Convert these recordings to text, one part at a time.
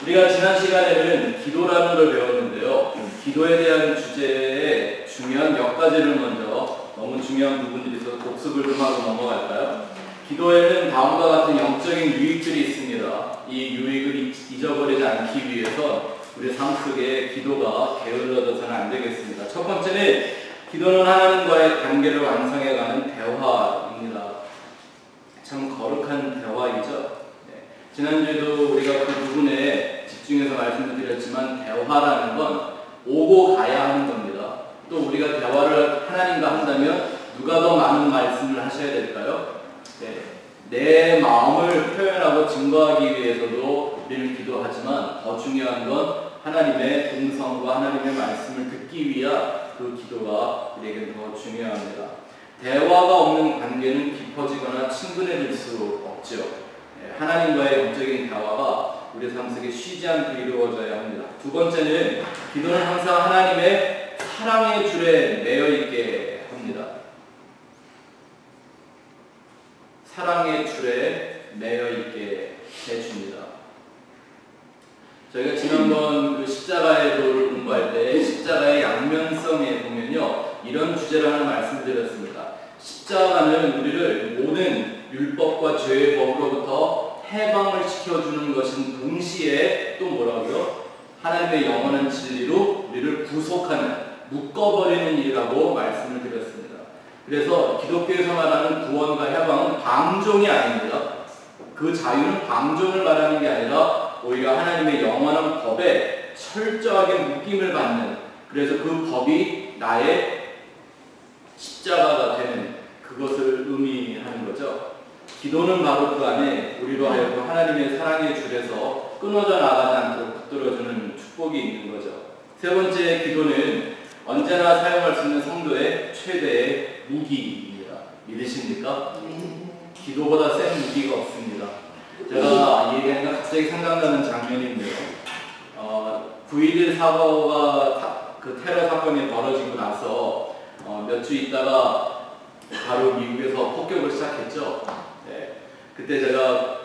우리가 지난 시간에는 기도라는 걸 배웠는데요. 기도에 대한 주제의 중요한 몇 가지를 먼저 너무 중요한 부분들이 있어서 복습을 좀 하고 넘어갈까요? 기도에는 다음과 같은 영적인 유익들이 있습니다. 이 유익을 잊어버리지 않기 위해서 우리 삶 속에 기도가 게을러져서는 안 되겠습니다. 첫 번째는 기도는 하나님과의 관계를 완성해가는 대화입니다. 참 거룩한 대화이죠. 지난주에도 우리가 그 부분에 집중해서 말씀을 드렸지만 대화라는 건 오고 가야 하는 겁니다. 또 우리가 대화를 하나님과 한다면 누가 더 많은 말씀을 하셔야 될까요? 내 마음을 표현하고 증거하기 위해서도 우리는 기도하지만 더 중요한 건 하나님의 음성과 하나님의 말씀을 듣기 위한 그 기도가 우리에게 더 중요합니다. 대화가 없는 관계는 깊어지거나 친근해질 수 없죠. 하나님과의 영적인 대화가 우리 삶 속에 쉬지 않고 이루어져야 합니다. 두 번째는 기도는 항상 하나님의 사랑의 줄에 매여있게 합니다. 사랑의 줄에 매여있게 해줍니다. 저희가 지난번 그 십자가의 도를 공부할 때 십자가의 양면성에 보면요, 이런 주제를 하나 말씀드렸습니다. 십자가는 우리를 모든 율법과 죄의 법으로부터 해방을 시켜주는 것인 동시에 또 뭐라고요? 하나님의 영원한 진리로 우리를 구속하는, 묶어버리는 일이라고 말씀을 드렸습니다. 그래서 기독교에서 말하는 구원과 해방은 방종이 아닙니다. 그 자유는 방종을 말하는 게 아니라 오히려 하나님의 영원한 법에 철저하게 묶임을 받는, 그래서 그 법이 나의 십자가가 되는 그것을 의미하는 거죠. 기도는 바로 그 안에 우리로 하여금 하나님의 사랑의 줄에서 끊어져 나가지 않도록 붙들어주는 축복이 있는 거죠. 세 번째, 기도는 언제나 사용할 수 있는 성도의 최대의 무기입니다. 믿으십니까? 기도보다 센 무기가 없습니다. 제가 이 얘기하니까 갑자기 생각나는 장면인데요. 9.11 사고가 그 테러 사건이 벌어지고 나서 몇 주 있다가 바로 미국에서 폭격을 시작했죠. 그때 제가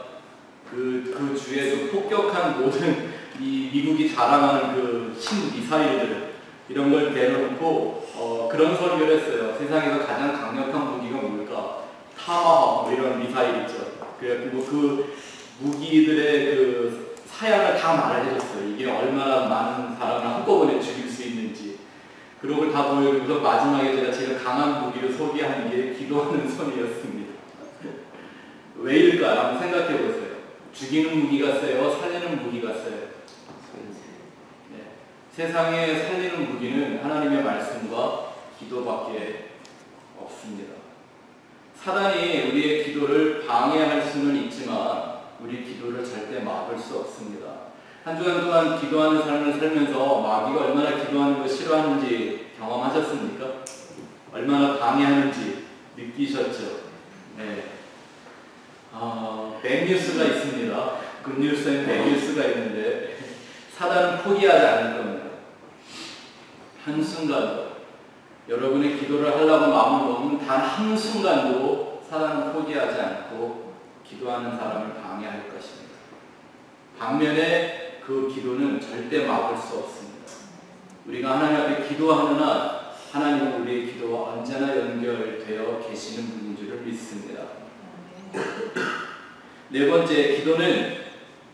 그 주에도 폭격한 모든 이 미국이 자랑하는 그 신미사일들 이런 걸 대놓고 그런 소리를 했어요. 세상에서 가장 강력한 무기가 뭘까? 타마하우크 뭐 이런 미사일 있죠. 그래가지고 그 무기들의 그 사양을 다 말해줬어요. 이게 얼마나 많은 사람을 한꺼번에 죽일 수 있는지. 그런 걸 다 보여주면서 마지막에 제가 제일 강한 무기를 소개하는 게 기도하는 손이었습니다. 왜일까요? 한번 생각해 보세요. 죽이는 무기가 세요? 살리는 무기가 세요? 세상에 살리는 무기는 하나님의 말씀과 기도밖에 없습니다. 사단이 우리의 기도를 방해할 수는 있지만 우리 기도를 절대 막을 수 없습니다. 한 주간 동안 기도하는 삶을 살면서 마귀가 얼마나 기도하는 걸 싫어하는지 경험하셨습니까? 얼마나 방해하는지 느끼셨죠? 백뉴스가 있습니다. 굿뉴스엔 백뉴스가 있는데 사단은 포기하지 않을 겁니다. 한순간도 여러분의 기도를 하려고 마음을 먹으면 단 한순간도 사단은 포기하지 않고 기도하는 사람을 방해할 것입니다. 반면에 그 기도는 절대 막을 수 없습니다. 우리가 하나님 앞에 기도하는 한 하나님은 우리의 기도와 언제나 연결되어 계시는 분인 줄을 믿습니다. 네 번째, 기도는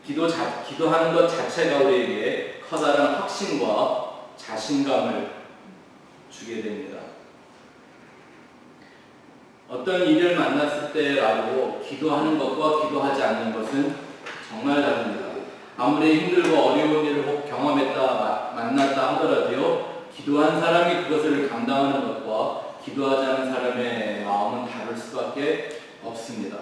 기도하는 것 자체가 우리에게 커다란 확신과 자신감을 주게 됩니다. 어떤 일을 만났을 때라도 기도하는 것과 기도하지 않는 것은 정말 다릅니다. 아무리 힘들고 어려운 일을 혹 경험했다 만났다 하더라도요, 기도한 사람이 그것을 감당하는 것과 기도하지 않은 사람의 마음은 다를 수밖에 없습니다.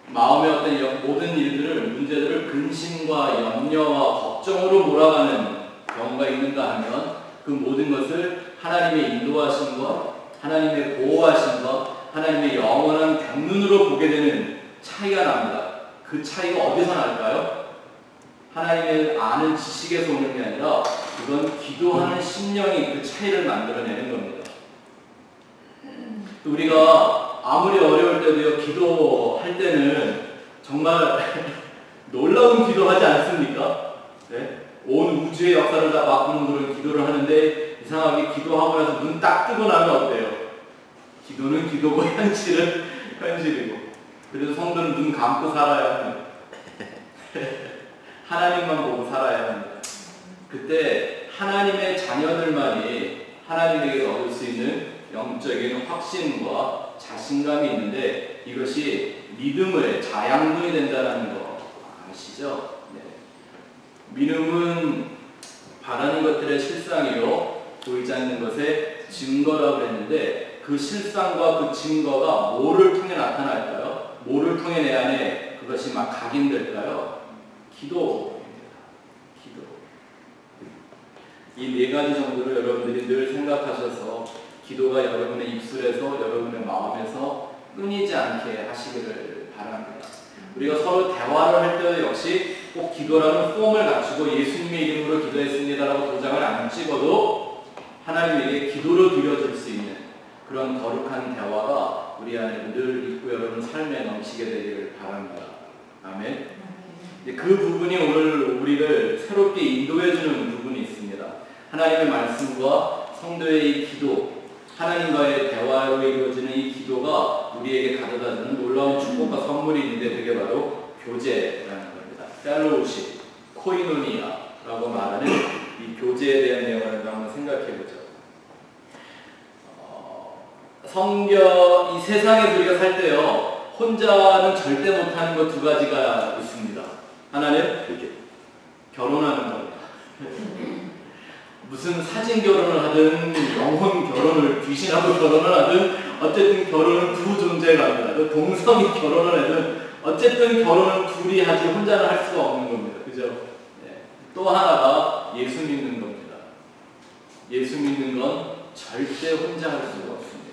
마음의 어떤 모든 일들을, 문제들을 근심과 염려와 걱정으로 몰아가는 경우가 있는가 하면 그 모든 것을 하나님의 인도하심과 하나님의 보호하심과 하나님의 영원한 경륜으로 보게 되는 차이가 납니다. 그 차이가 어디서 날까요? 하나님의 아는 지식에서 오는 게 아니라 그건 기도하는 심령이 그 차이를 만들어내는 겁니다. 우리가 아무리 어려울 때도요, 기도할 때는 정말 놀라운 기도하지 않습니까? 역사를 다 바꾸는 그런 기도를 하는데 이상하게 기도하고 나서 눈 딱 뜨고 나면 어때요? 기도는 기도고 현실은 현실이고. 그래서 성도는 눈 감고 살아야 합니다. 하나님만 보고 살아야 합니다. 그때 하나님의 자녀들만이 하나님에게서 얻을 수 있는 영적인 확신과 자신감이 있는데 이것이 믿음의 자양분이 된다는 거 아시죠? 네. 믿음은 바라는 것들의 실상이요 보이지 않는 것의 증거라고 했는데 그 실상과 그 증거가 뭐를 통해 나타날까요? 뭐를 통해 내 안에 그것이 막 각인될까요? 기도입니다. 기도. 이 네 가지 정도를 여러분들이 늘 생각하셔서 기도가 여러분의 입술에서 여러분의 마음에서 끊이지 않게 하시기를 바랍니다. 우리가 서로 대화를 할 때도 역시 꼭 기도라는 폼을 갖추고 예수님의 이름으로 기도했습니다라고 도장을 안 찍어도 하나님에게 기도로 드려줄 수 있는 그런 거룩한 대화가 우리 안에 늘 있고 여러분 삶에 넘치게 되기를 바랍니다. 아멘. 그 부분이 오늘 우리를 새롭게 인도해주는 부분이 있습니다. 하나님의 말씀과 성도의 이 기도, 하나님과의 대화로 이루어지는 이 기도가 우리에게 가져다주는 놀라운 축복과 선물이 있는데 그게 바로 교제라는 겁니다. 펠로우십, 코이노니아라고 말하는 이 교제에 대한 내용을 한번 생각해보죠. 성경, 이 세상에서 우리가 살 때요 혼자는 절대 못하는 것 두 가지가 있습니다. 하나는 결혼하는 겁니다. 무슨 사진 결혼을 하든 영혼 결혼을 귀신하고 결혼을 하든 어쨌든 결혼은 두 존재가 합니다. 동성이 결혼을 하든 어쨌든 결혼은 둘이 하지 혼자는 할 수가 없는 겁니다. 그죠? 네. 또 하나가 예수 믿는 겁니다. 예수 믿는 건 절대 혼자 할 수가 없습니다.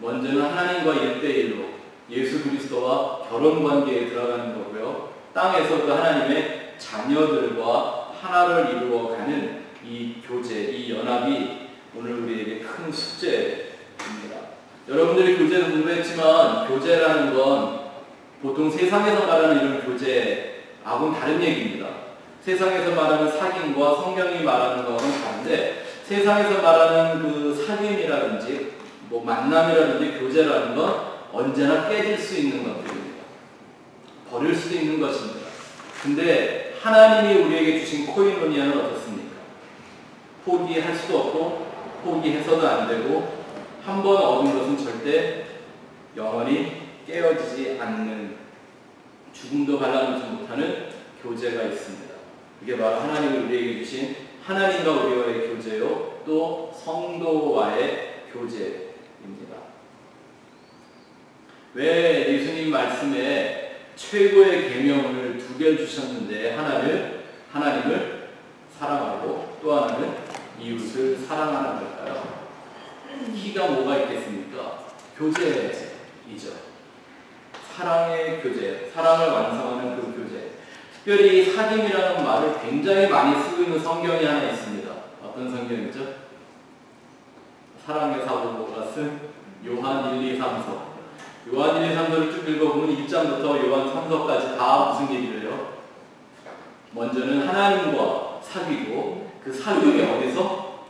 먼저는 하나님과 1대1로 예수 그리스도와 결혼 관계에 들어가는 거고요. 땅에서 그 하나님의 자녀들과 하나를 이루어가는 이 교제, 이 연합이 오늘 우리에게 큰 숙제입니다. 여러분들이 교제도 공부했지만 교제라는 건 보통 세상에서 말하는 이런 교제하고는 다른 얘기입니다. 세상에서 말하는 사귐과 성경이 말하는 거는 다른데 세상에서 말하는 그 사귐이라든지 뭐 만남이라든지 교제라는 건 언제나 깨질 수 있는 것들입니다. 버릴 수도 있는 것입니다. 근데 하나님이 우리에게 주신 코이노니아는 어떻습니까? 포기할 수도 없고 포기해서도 안 되고 한 번 얻은 것은 절대 영원히 깨어지지 않는 죽음도 발라놓지 못하는 교제가 있습니다. 그게 바로 하나님이 우리에게 주신 하나님과 우리와의 교제요 또 성도와의 교제입니다. 왜 예수님 말씀에 최고의 계명을 두 개를 주셨는데 하나님을 사랑하고 또 하나는 이웃을 사랑하는 걸까요? 키가 뭐가 있겠습니까? 교제이죠. 사랑의 교제, 사랑을 완성하는 그 교제. 특별히 사귐이라는 말을 굉장히 많이 쓰고 있는 성경이 하나 있습니다. 어떤 성경이죠? 사랑의 사도가 쓴 요한 1, 2, 3서. 요한 1, 2, 3서를 쭉 읽어보면 1장부터 요한 3서까지 다 무슨 얘기를 해요? 먼저는 하나님과 사귀고 그 사귐이 어디서?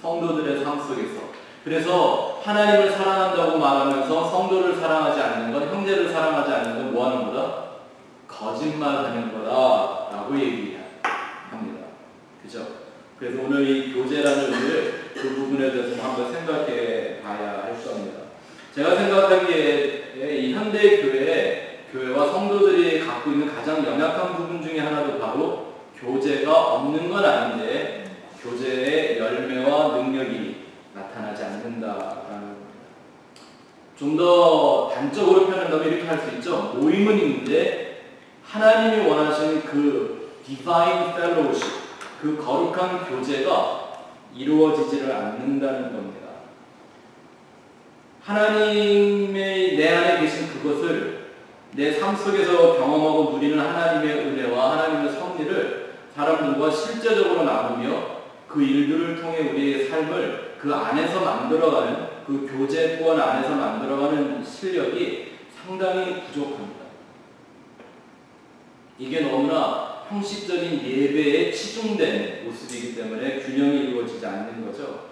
성도들의 삶 속에서. 그래서 하나님을 사랑한다고 말하면서 성도를 사랑하지 않는 건, 형제를 사랑하지 않는 건 뭐 하는 거다? 거짓말하는 거다 라고 얘기합니다. 그죠? 그래서 오늘 이 교제라는 의미를 그 부분에 대해서 한번 생각해 봐야 할 겁니다. 제가 생각하기에 이 현대 교회와 성도들이 갖고 있는 가장 연약한 부분 중에 하나도 바로 교제가 없는 건 아닌데 교제의 열매와 능력이 나타나지 않는다라는 겁니다. 좀 더 단적으로 표현한다면 이렇게 할 수 있죠. 모임은 있는데 하나님이 원하시는 그 Divine Fellowship, 그 거룩한 교제가 이루어지지를 않는다는 겁니다. 하나님의 내 안에 계신 그것을 내 삶 속에서 경험하고 누리는 하나님의 은혜와 하나님의 섭리를 사람들과 실제적으로 나누며 그 일들을 통해 우리의 삶을 그 안에서 만들어가는 그 교제권 안에서 만들어가는 실력이 상당히 부족합니다. 이게 너무나 형식적인 예배에 치중된 모습이기 때문에 균형이 이루어지지 않는 거죠.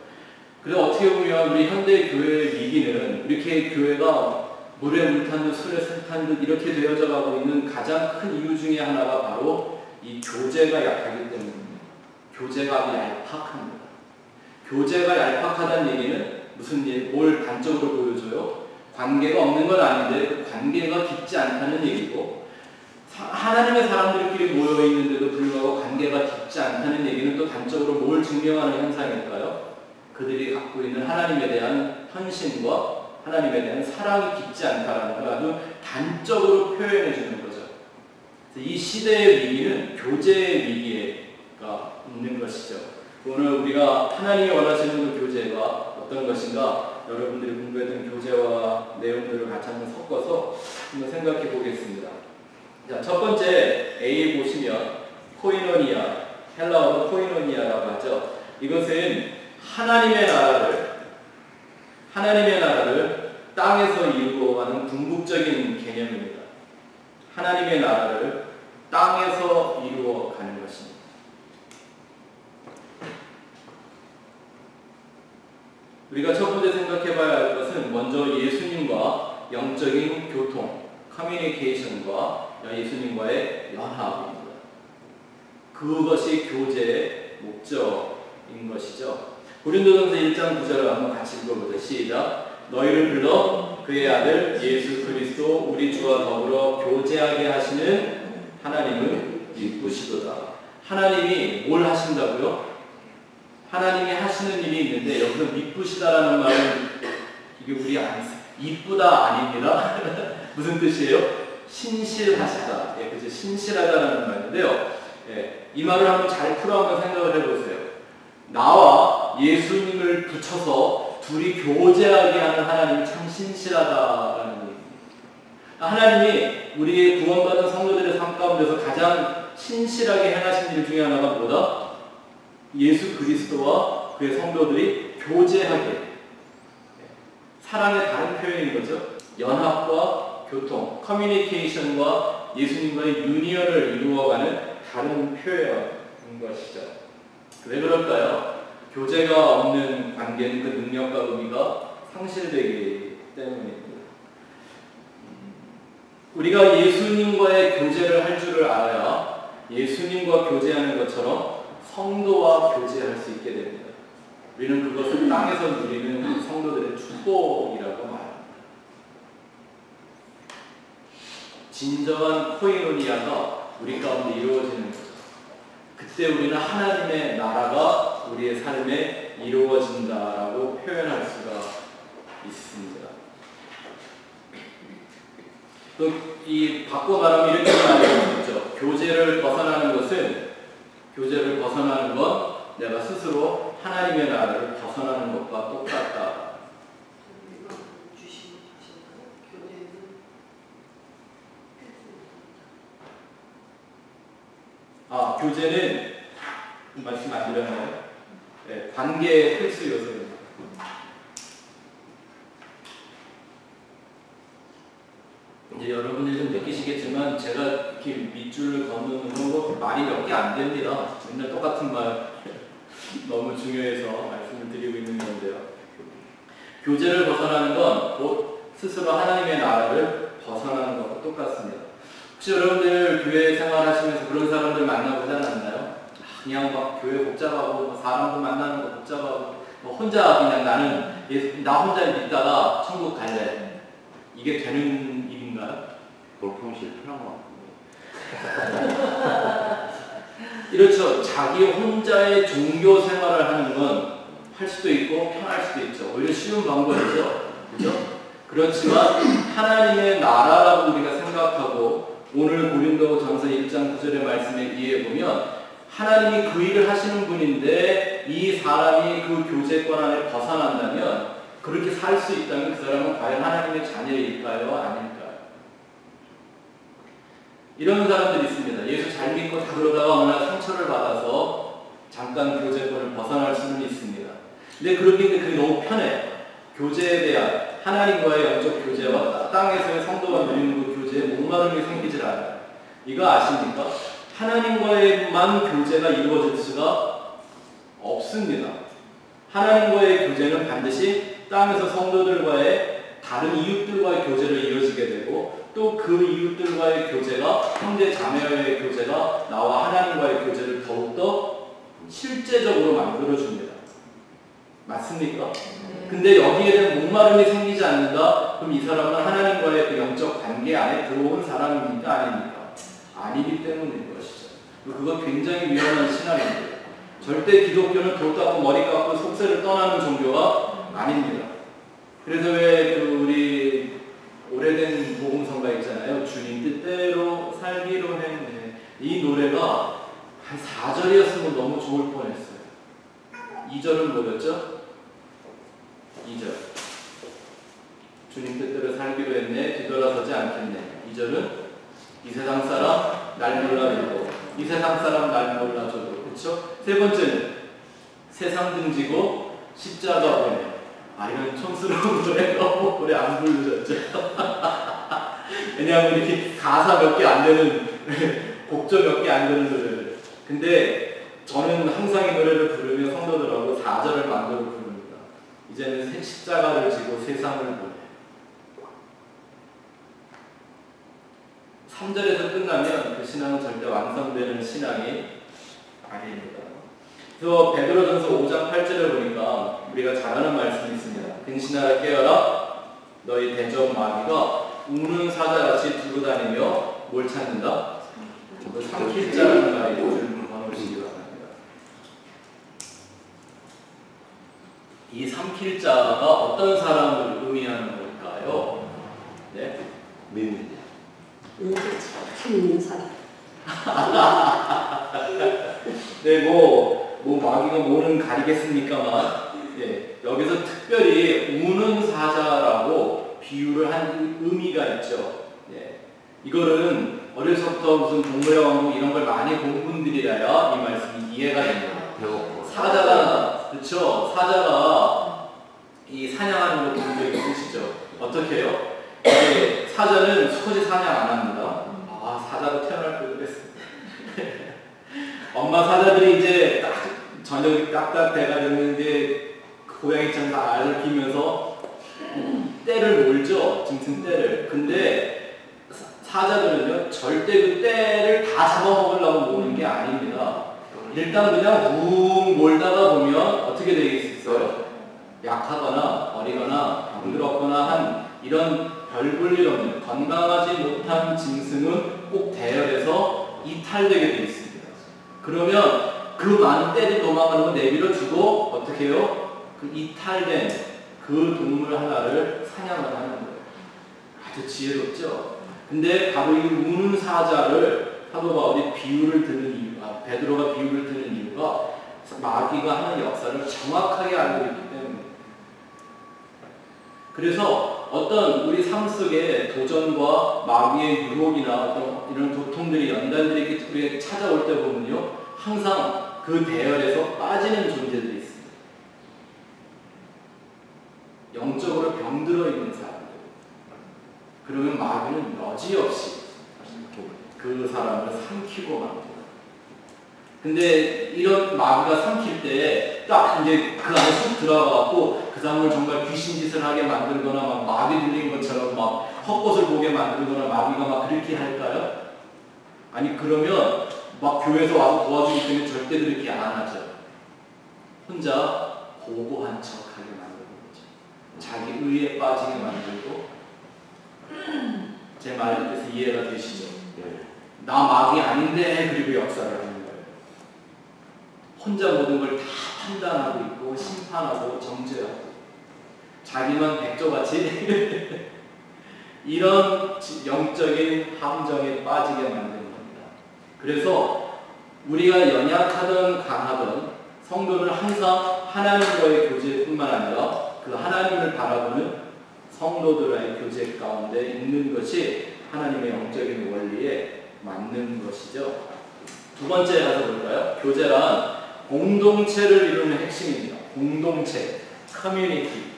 그래서 어떻게 보면 우리 현대 교회의 위기는 이렇게 교회가 물에 물탄 듯 술에 술탄 듯 이렇게 되어져 가고 있는 가장 큰 이유 중에 하나가 바로 이 교제가 약하기 때문입니다. 교제가 얄팍합니다. 교제가 얄팍하다는 얘기는 무슨 뭘 단적으로 보여줘요? 관계가 없는 건 아닌데 그 관계가 깊지 않다는 얘기고, 하나님의 사람들끼리 모여 있는데도 불구하고 관계가 깊지 않다는 얘기는 또 단적으로 뭘 증명하는 현상일까요? 그들이 갖고 있는 하나님에 대한 헌신과 하나님에 대한 사랑이 깊지 않다라는 걸 아주 단적으로 표현해 주는 거죠. 이 시대의 위기는 교제의 위기가 있는 것이죠. 오늘 우리가 하나님이 원하시는 그 교제가 어떤 것인가, 여러분들이 공부했던 교제와 내용들을 같이 한번 섞어서 한번 생각해 보겠습니다. 자, 첫 번째 A에 보시면 코이노니아, 헬라어로 코이노니아라고 하죠. 이것은 하나님의 나라를 땅에서 이루어가는 궁극적인 개념입니다. 하나님의 나라를 땅에서 이루어가는 것입니다. 우리가 첫 번째 생각해 봐야 할 것은 먼저 예수님과 영적인 교통, 커뮤니케이션과 예수님과의 연합입니다. 그것이 교제의 목적인 것이죠. 고린도전서 1장 9절을 한번 같이 읽어보자. 시작. 너희를 불러 그의 아들 예수 그리스도 우리 주와 더불어 교제하게 하시는 하나님을 기쁘시도다. 하나님이 뭘 하신다고요? 하나님이 하시는 일이 있는데 여기서 미쁘시다라는 말은 이게 우리 이쁘다 아닙니다. 무슨 뜻이에요? 신실하시다. 예, 그죠? 신실하다라는 말인데요. 예, 이 말을 한번 잘 풀어 한번 생각을 해보세요. 나와 예수님을 붙여서 둘이 교제하게 하는 하나님이 참 신실하다라는 얘기입니다. 하나님이 우리의 구원받은 성도들의 삶 가운데서 가장 신실하게 행하신 일 중에 하나가 뭐다? 예수 그리스도와 그의 성도들이 교제하게, 사랑의 다른 표현인 거죠. 연합과 교통, 커뮤니케이션과 예수님과의 유니언을 이루어가는 다른 표현인 것이죠. 왜 그럴까요? 교제가 없는 관계는 그 능력과 의미가 상실되기 때문입니다. 우리가 예수님과의 교제를 할 줄을 알아야 예수님과 교제하는 것처럼 성도와 교제할 수 있게 됩니다. 우리는 그것을 땅에서 누리는 성도들의 축복이라고 말합니다. 진정한 코이노니아가 우리 가운데 이루어지는 거죠. 그때 우리는 하나님의 나라가 우리의 삶에 이루어진다라고 표현할 수가 있습니다. 또 이 바꿔 말하면 이렇게 말할 수 있죠. 교제를 벗어나는 건 내가 스스로 하나님의 나라를 벗어나는 것과 똑같다. 교제는 말씀 안 드렸나요? 네, 관계의 필수 요소입니다. 이제 여러분들이 좀 느끼시겠지만 제가 이렇게 밑줄을 걷는 거 말이 몇 개 안 됩니다. 맨날 똑같은 말 너무 중요해서 말씀을 드리고 있는 건데요. 교제를 벗어나는 건 곧 스스로 하나님의 나라를 벗어나는 것과 똑같습니다. 혹시 여러분들 교회 생활하시면서 그런 사람들 만나보지 않았나요? 그냥 막 교회 복잡하고 사람도 만나는 거 복잡하고 혼자 그냥 나 혼자 믿다가 천국 갈래. 이게 되는 일인가요? 볼품이 편한 것 같은데. 이렇죠. 자기 혼자의 종교 생활을 하는 건 할 수도 있고 편할 수도 있죠. 오히려 쉬운 방법이죠. 그렇죠? 그렇지만 하나님의 나라라고 우리가 생각하고 오늘 고린도전서 1장 9절의 말씀에 의해보면 하나님이 그 일을 하시는 분인데 이 사람이 그 교제권 안에 벗어난다면, 그렇게 살 수 있다면 그 사람은 과연 하나님의 자녀일까요? 아닐까요? 이런 사람들이 있습니다. 예수 잘 믿고 다 그러다가 어느 날 상처를 받아서 잠깐 교제권을 벗어날 수는 있습니다. 근데 그게 너무 편해요. 교제에 대한 하나님과의 영적 교제와 땅에서의 성도가 누리는 그 교제에 목마름이 생기질 않아요. 이거 아십니까? 하나님과의만 교제가 이루어질 수가 없습니다. 하나님과의 교제는 반드시 땅에서 성도들과의 다른 이웃들과의 교제로 이루어지게 되고 또 그 이웃들과의 교제가 형제 자매와의 교제가 나와 하나님과의 교제를 더욱더 실제적으로 만들어줍니다. 맞습니까? 근데 여기에 대한 목마름이 생기지 않는다? 그럼 이 사람은 하나님과의 그 영적 관계 안에 들어온 사람입니까? 아닙니까? 아니기 때문인 것이죠. 그거 굉장히 위험한 신앙입니다. 절대 기독교는 돌 깎고 머리 깎고 속세를 떠나는 종교가 아닙니다. 그래서 왜 우리 오래된 복음성가 있잖아요. 주님 뜻대로 살기로 했네. 이 노래가 한 4절이었으면 너무 좋을 뻔했어요. 2절은 뭐였죠? 2절. 주님 뜻대로 살기로 했네. 뒤돌아서지 않겠네. 2절은 이 세상 사람 날 몰라줘도 이 세상 사람 날 몰라줘도 그렇죠? 세 번째는 세상 등지고 십자가 보내. 이런 촌스러운 노래 너무 오래 안 부르셨죠? 왜냐하면 이렇게 가사 몇 개 안 되는 곡조 몇 개 안 되는 노래를. 근데 저는 항상 이 노래를 부르면 성도들하고 4절을 만들어 부릅니다. 이제는 십자가를 지고 세상을 보내. 3절에서 끝나면 그 신앙은 절대 완성되는 신앙이 아닙니다. 그래서 베드로전서 5장 8절에 보니까 우리가 잘 아는 말씀이 있습니다. 근신하라 깨어라 너희 대적 마귀가 우는 사자같이 두고 다니며 뭘 찾는다? 삼킬 자라는 말이 좀 번호시기 바랍니다. 이 삼킬 자가 어떤 사람을 의미하는 걸까요? 네? 믿는 참 있는 사람. 네, 마귀가 뭐는 가리겠습니까만, 예, 여기서 특별히 우는 사자라고 비유를 한 의미가 있죠. 예, 이거는 어려서부터 무슨 동물의 왕국 이런 걸 많이 본 분들이라야 이 말씀이 이해가 됩니다. 사자가, 그렇죠? 사자가 이 사냥하는 거 본 적 있으시죠? 어떻게 해요? 사자는 수컷이 사냥 안 합니다. 사자로 태어날 걸 그랬습니다. 엄마 사자들이 이제 저녁이 딱딱해가지고 이제 고양이처럼 다 알을 피면서 떼를 몰죠. 짐승 떼를. 근데 사자들은요 절대 그 떼를 다 잡아먹으려고 모는 게 아닙니다. 일단 그냥 웅 몰다가 보면 어떻게 되겠어요? 약하거나 어리거나 병들었거나 한 이런 별 볼 일 없는 건강하지 못한 짐승은 꼭 대열해서 이탈되게 되어 있습니다. 그러면 그 많은 떼를 도망가는 거 내밀어 주고 어떻게 해요? 그 이탈된 그 동물 하나를 사냥을 하는 거예요. 아주 지혜롭죠? 근데 바로 이 우는 사자를 사도 바울이 비유를 드는 이유가, 베드로가 비유를 드는 이유가 마귀가 하는 역사를 정확하게 알고 있기 때문입니다. 그래서 어떤 우리 삶 속에 도전과 마귀의 유혹이나 어떤 이런 고통들이 연단들이 우리에게 찾아올 때 보면요, 항상 그 대열에서 빠지는 존재들이 있습니다. 영적으로 병들어 있는 사람들. 그러면 마귀는 여지없이 그 사람을 삼키고 맙니다. 근데 이런 마귀가 삼킬 때 딱 이제 그 안에 쑥 들어가갖고 그 사람을 정말 귀신 짓을 하게 만들거나 막 마귀 들린 것처럼 막 헛것을 보게 만들거나 마귀가 막 그렇게 할까요? 아니 그러면 막 교회에서 와서 도와주기 때문에 절대 그렇게 안 하죠. 혼자 고고한 척하게 만드는 거죠. 자기 의에 빠지게 만들고. 제 말에서 이해가 되시죠? 나 마귀 아닌데 그리고 역사를 하는 거예요. 혼자 모든 걸 다 판단하고 있고 심판하고 정죄하고 자기만 백조같이 이런 영적인 함정에 빠지게 만드는 겁니다. 그래서 우리가 연약하든 강하든 성도는 항상 하나님과의 교제뿐만 아니라 그 하나님을 바라보는 성도들과의 교제 가운데 있는 것이 하나님의 영적인 원리에 맞는 것이죠. 두 번째 가서 볼까요? 교제란 공동체를 이루는 핵심입니다. 공동체, 커뮤니티.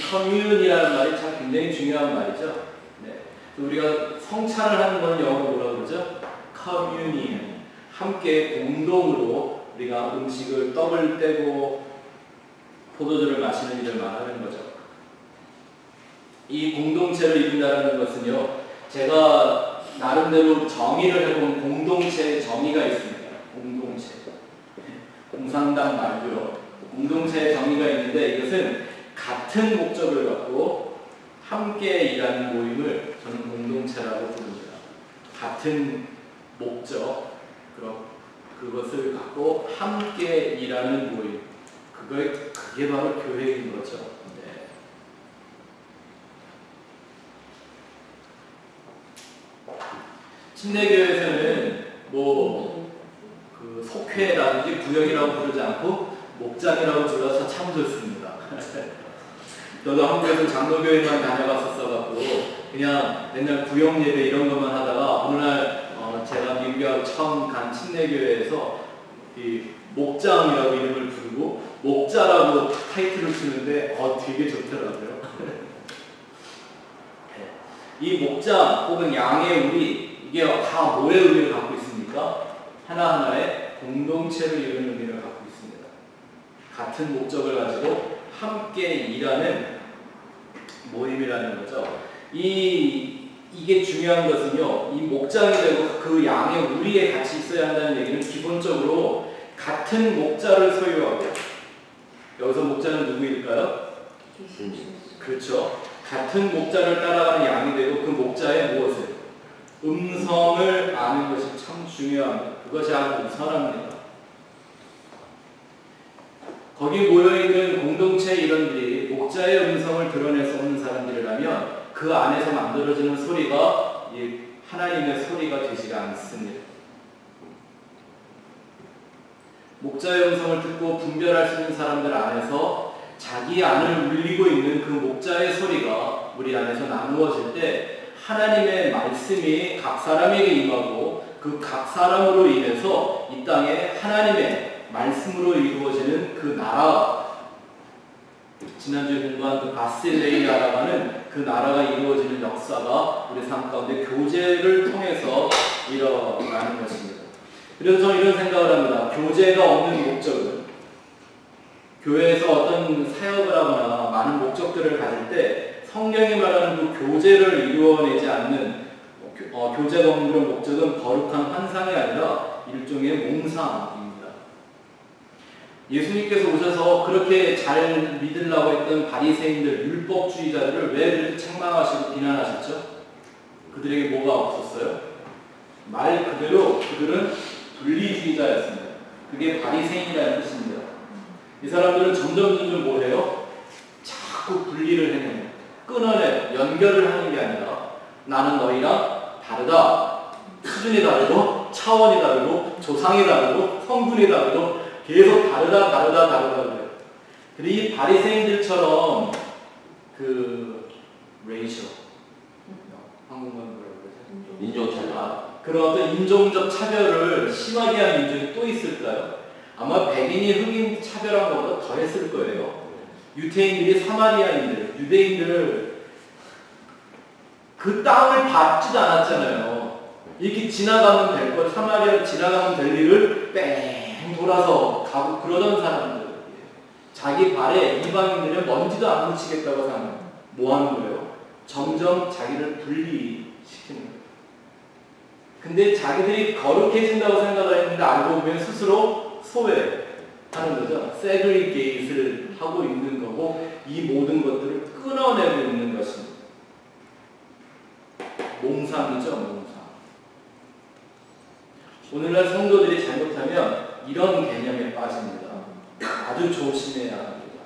커뮤니라는 말이 참 굉장히 중요한 말이죠. 네. 우리가 성찬을 하는 건 영어로 뭐라고 그러죠? communion. 함께 공동으로 우리가 음식을 떡을 떼고 포도주를 마시는 일을 말하는 거죠. 이 공동체를 이룬다는 것은요, 제가 나름대로 정의를 해본 공동체의 정의가 있습니다. 공동체. 공산당 말고요. 공동체의 정의가 있는데 이것은 같은 목적을 갖고 함께 일하는 모임을 저는 공동체라고 부릅니다. 같은 목적, 그것을 갖고 함께 일하는 모임. 그게 바로 교회인 거죠. 네. 침례교회에서는 그 속회라든지 구역이라고 부르지 않고 목장이라고 불러서 참 좋습니다. 저도 한국에서 장로교회만 다녀갔었어갖고 그냥 맨날 구역 예배 이런 것만 하다가 어느 날 제가 미국에 처음 간 침례교회에서 이 목장이라고 이름을 부르고 목자라고 타이틀을 주는데 되게 좋더라고요. 이 목장 혹은 양의 우리 이게 다 뭐의 의미를 갖고 있습니까? 하나하나의 공동체를 이루는 의미를 갖고 있습니다. 같은 목적을 가지고 함께 일하는 모임이라는 거죠. 이게 중요한 것은요, 이 목장이 되고 그 양의 우리에 같이 있어야 한다는 얘기는 기본적으로 같은 목자를 소유하고, 여기서 목자는 누구일까요? 그렇죠. 같은 목자를 따라가는 양이 되고 그 목자의 무엇을? 음성을 아는 것이 참 중요합니다. 그것이 아주 우선합니다. 거기 모여있는 공동체 일원들이 목자의 음성을 드러낼 수 없는 사람들이라면 그 안에서 만들어지는 소리가 하나님의 소리가 되지가 않습니다. 목자의 음성을 듣고 분별할 수 있는 사람들 안에서 자기 안을 울리고 있는 그 목자의 소리가 우리 안에서 나누어질 때 하나님의 말씀이 각 사람에게 임하고 그 각 사람으로 인해서 이 땅에 하나님의 말씀으로 이루어지는 그 나라, 지난주에 공부한 그 바실레이아라고 하는 그 나라가 이루어지는 역사가 우리 삶 가운데 교제를 통해서 일어나는 것입니다. 그래서 저는 이런 생각을 합니다. 교제가 없는 목적은, 교회에서 어떤 사역을 하거나 많은 목적들을 가질 때 성경이 말하는 그 교제를 이루어내지 않는 교제가 없는 그런 목적은 거룩한 환상이 아니라 일종의 몽상입니다. 예수님께서 오셔서 그렇게 잘 믿으려고 했던 바리새인들, 율법주의자들을 왜 그렇게 책망하시고 비난하셨죠? 그들에게 뭐가 없었어요? 말 그대로 그들은 분리주의자였습니다. 그게 바리새인이라는 뜻입니다. 이 사람들은 점점 뭐 해요? 자꾸 분리를 해내요. 끊어내요. 연결을 하는 게 아니라 나는 너희랑 다르다. 수준이 다르고 차원이 다르고 조상이 다르고 성분이 다르고 계속 다르다 그래요. 근데 이 바리새인들처럼 그 레이셔, 한국말로 뭐라고 그러죠? 인종차별. 그런 어떤 인종적 차별을 심하게 한 민족이 또 있을까요? 아마 백인이 흑인 차별한 것보다 더 했을 거예요. 유태인들이 사마리아인들, 유대인들을 그 땅을 받지도 않았잖아요. 이렇게 지나가면 될 걸, 사마리아를 지나가면 될 일을 뺑 돌아서 가고 그러던 사람들. 자기 발에 이방인들은 먼지도 안 묻히겠다고 생각해요. 뭐 하는 거예요? 점점 자기를 분리시키는 거예요. 근데 자기들이 거룩해진다고 생각을 했는데 알고 보면 스스로 소외하는 거죠. 세그리게이트를 하고 있는 거고 이 모든 것들을 끊어내고 있는 것입니다. 몽상이죠, 몽상. 오늘날 성도들이 잘못하면 이런 개념에 빠집니다. 아주 조심해야 합니다.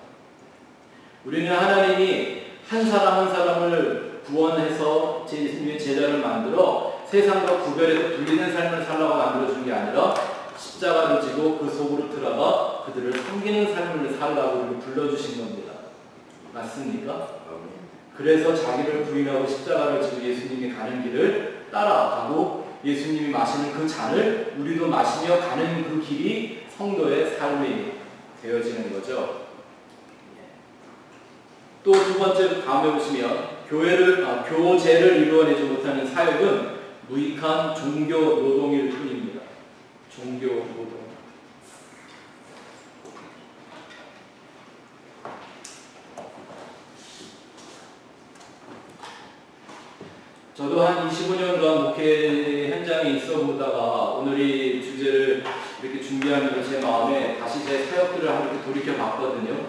우리는 하나님이 한 사람 한 사람을 구원해서 예수님의 제자를 만들어 세상과 구별해서 분리된 삶을 살라고 만들어준 게 아니라 십자가를 지고 그 속으로 들어가 그들을 섬기는 삶을 살라고 불러주신 겁니다. 맞습니까? 그래서 자기를 부인하고 십자가를 지고 예수님이 가는 길을 따라가고 예수님이 마시는 그 잔을 우리도 마시며 가는 그 길이 성도의 삶이 되어지는 거죠. 또 두 번째 다음에 보시면 교제를 이루어내지 못하는 사역은 무익한 종교 노동일 뿐입니다. 종교 노동. 저도 한 25년간 목회 현장에 있어 보다가 오늘 이 주제를 이렇게 준비하면서 제 마음에 다시 제 사역들을 한번 이렇게 돌이켜 봤거든요.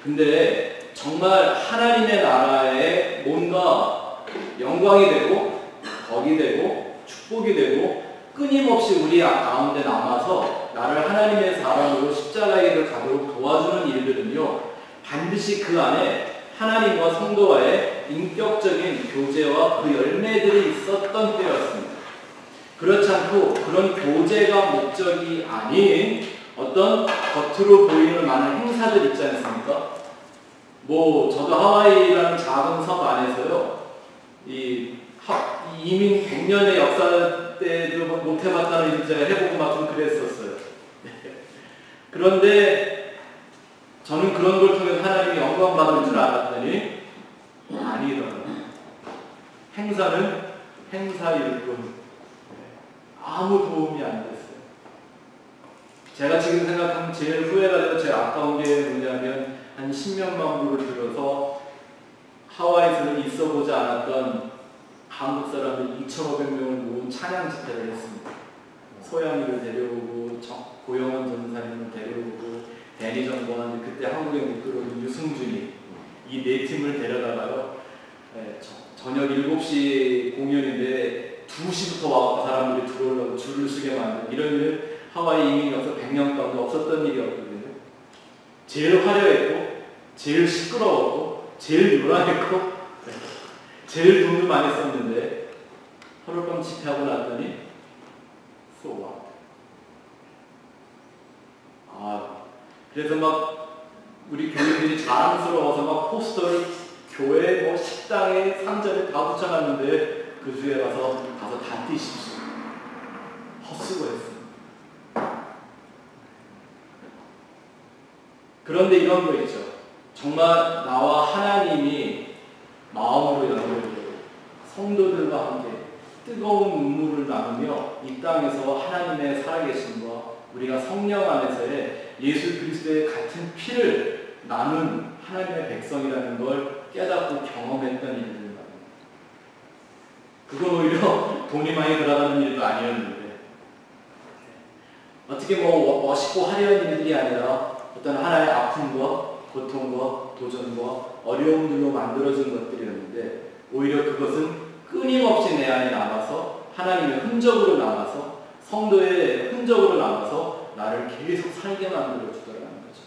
근데 정말 하나님의 나라에 뭔가 영광이 되고 덕이 되고 축복이 되고 끊임없이 우리 가운데 남아서 나를 하나님의 사람으로 십자가의 길을 가도록 도와주는 일들은요, 반드시 그 안에 하나님과 성도와의 인격적인 교제와 그 열매들이 있었던 때였습니다. 그렇지 않고 그런 교제가 목적이 아닌 어떤 겉으로 보이는 많은 행사들 있지 않습니까? 저도 하와이라는 작은 섬 안에서요, 이민 100년의 역사 때도 못 해봤다는 일을 제가 해보고 막 좀 그랬었어요. 그런데 저는 그런 걸 통해서 하나님이 영광 받을 줄 알았더니 아니더라고요. 행사는 행사일 뿐 아무 도움이 안 됐어요. 제가 지금 생각하면 제일 후회가 되고 제일 아까운 게 뭐냐면 한 10년만 부를 들어서 하와이에서는 있어보지 않았던 한국 사람들 2,500명을 모은 찬양 집회를 했습니다. 소양이를 데려오고 고영원 전사님을 데려오고 데니 정보원, 그때 한국에 못 들어오던 유승준이 이 네 팀을 데려다가요, 저녁 7시 공연인데 2시부터 와서 사람들이 들어오려고 줄을 서게 만든 이런 일을 하와이 이민 역사 100년 가운데 없었던 일이었거든요. 제일 화려했고 제일 시끄러웠고 제일 요란했고 제일 돈을 많이 썼는데 하룻밤 집회하고 났더니 so what? 그래서 막 우리 교인들이 자랑스러워서 막 포스터를 교회 식당에 상점에 다 붙여놨는데 그 주에 가서 다 띄십시오. 헛수고했습니다. 그런데 이런 거 있죠. 정말 나와 하나님이 마음으로 연결되고 성도들과 함께 뜨거운 눈물을 나누며 이 땅에서 하나님의 살아계심과 우리가 성령 안에서의 예수 그리스도의 같은 피를 나눈 하나님의 백성이라는 걸 깨닫고 경험했던 일들입니다. 그건 오히려 돈이 많이 들어가는 일도 아니었는데 어떻게 멋있고 화려한 일들이 아니라 어떤 하나의 아픔과 고통과 도전과 어려움들로 만들어진 것들이었는데 오히려 그것은 끊임없이 내 안에 남아서 하나님의 흔적으로 남아서 성도의 흔적으로 남아서 나를 계속 살게 만들어 주더라는 거죠.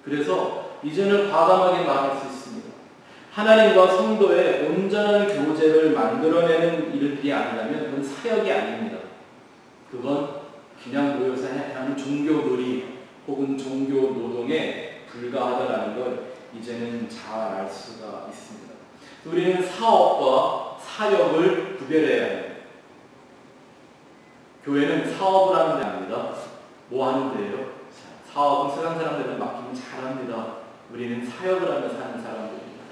그래서 이제는 과감하게 말할 수 있습니다. 하나님과 성도의 온전한 교제를 만들어내는 일들이 아니라면 그건 사역이 아닙니다. 그건 그냥 모여서 하는 종교놀이 혹은 종교 노동에 불과하다라는 걸 이제는 잘 알 수가 있습니다. 우리는 사업과 사역을 구별해야 합니다. 교회는 사업을 하는 데 아닙니다. 뭐 하는 데예요? 사업은 세상 사람들은 맡기면 잘합니다. 우리는 사역을 하며 사는 사람들입니다.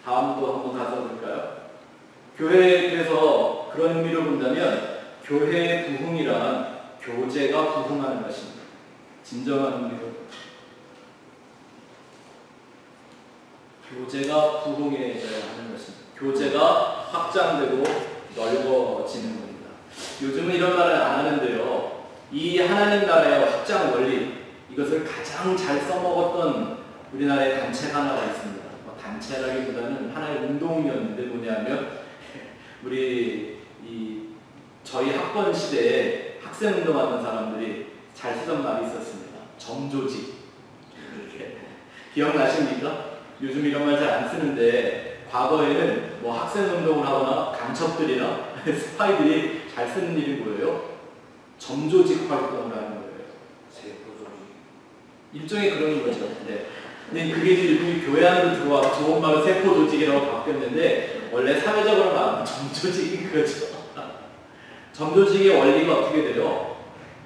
다음도 한번 가서 볼까요? 교회에서 그런 의미로 본다면 교회의 부흥이란 교제가 부흥하는 것입니다. 진정한 의미로 교제가 부흥해져야 하는 것입니다. 교제가 확장되고 넓어지는 겁니다. 요즘은 이런 말을 안 하는데요. 이 하나님 나라의 확장 원리, 이것을 가장 잘 써먹었던 우리나라의 단체가 하나가 있습니다. 단체라기보다는 하나의 운동이었는데 뭐냐면 저희 학번 시대에 학생 운동하던 사람들이 잘 쓰던 말이 있었습니다. 정조직. 기억나십니까? 요즘 이런 말 잘 안 쓰는데 과거에는 학생 운동을 하거나 간첩들이나 스파이들이 잘 쓰는 일이 뭐예요? 점조직 활동을 하는 거예요. 세포조직. 일종의 그런 거죠. 네. 근데 그게 이제 교회 안으로 들어와서 좋은 말로 세포조직이라고 바뀌었는데 원래 사회적으로 말하면 점조직인 거죠. 점조직의 원리가 어떻게 돼요?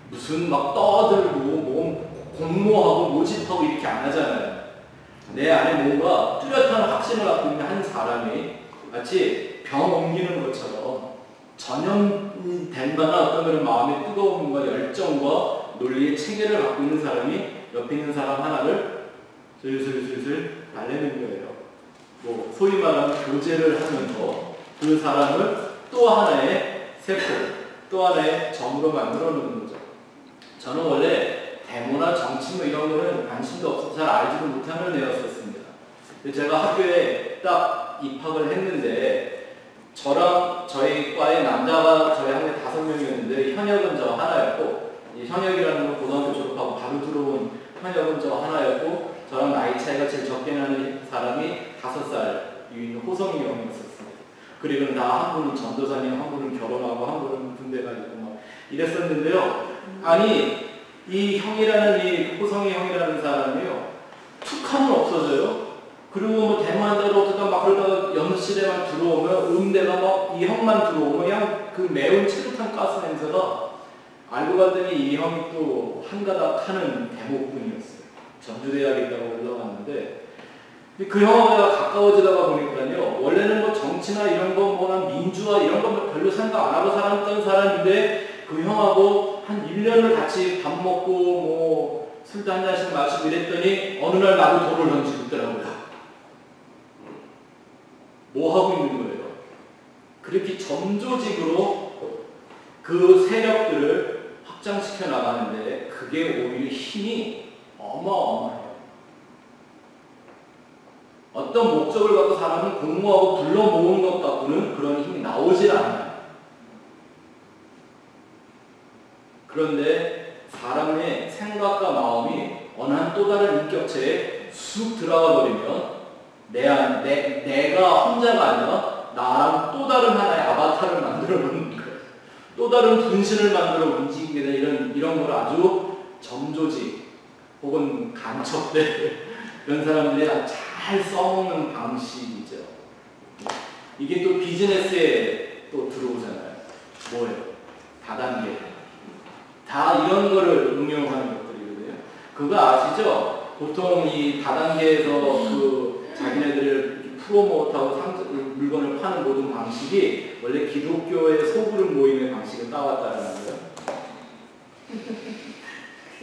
무슨 막 떠들고 공모하고 모집하고 이렇게 안 하잖아요. 내 안에 뭔가 뚜렷한 확신을 갖고 있는 한 사람이 마치 병 옮기는 것처럼 전염된 만한 어떤 그런 마음의 뜨거움과 열정과 논리의 체계를 갖고 있는 사람이 옆에 있는 사람 하나를 슬슬슬슬 달래는 거예요. 뭐 소위 말하는 교제를 하면서 그 사람을 또 하나의 세포, 또 하나의 점으로 만들어 놓는 거죠. 저는 원래 대모나 정치 뭐 이런 거는 관심도 없어서 잘 알지도 못하는 애였었습니다. 제가 학교에 딱 입학을 했는데 저랑 저희 과의 남자가 저희 학교에 5명이었는데 현역은 저 하나였고, 이 현역이라는 건 고등학교 졸업하고 바로 들어온 현역은 저 하나였고, 저랑 나이 차이가 제일 적게 나는 사람이 5살 있는 호성이 형이었었습니다. 그리고 다 한 분은 전도사님, 한 분은 결혼하고, 한 분은 군대 가지고 막 이랬었는데요. 아니 이 형이라는 이 호성이 형이라는 사람이요, 툭하면 없어져요. 그리고 뭐 대만대로 어쩌다 막 그러다가 연습실에만 들어오면 음대가 막 이 형만 들어오면 그냥 그 매운 체류탄 가스 냄새가, 알고 봤더니 이 형이 또 한가닥 하는 대목분이었어요. 전주대학에 있다고 올라갔는데 그 형하고 가까워지다가 보니까요, 원래는 뭐 정치나 이런 거 뭐나 민주화 이런 거 별로 생각 안 하고 살았던 사람인데 그 형하고 한 1년을 같이 밥 먹고 뭐 술도 한 잔씩 마시고 이랬더니 어느 날 나도 돌을 던지고 있더라고요. 뭐 하고 있는 거예요? 그렇게 점조직으로 그 세력들을 확장시켜 나가는데 그게 오히려 힘이 어마어마해요. 어떤 목적을 갖고 사람은 공모하고 불러 모은 것 갖고는 그런 힘이 나오질 않아요. 그런데 사람의 생각과 마음이 어느 한 또 다른 인격체에 쑥 들어가 버리면 내가 혼자가 아니라 나랑 또 다른 하나의 아바타를 만들어 놓는 거예요. 또 다른 분신을 만들어 움직이게 되는 이런 걸 아주 점조직 혹은 간첩들 이런 사람들이 잘 써먹는 방식이죠. 이게 또 비즈니스에 또 들어오잖아요. 뭐예요? 다단계. 다 이런 거를 응용하는 것들이거든요. 그거 아시죠? 보통 이 다단계에서 그 자기네들을 프로모트하고 물건을 파는 모든 방식이 원래 기독교의 소그룹 모임의 방식을 따왔다는 거예요.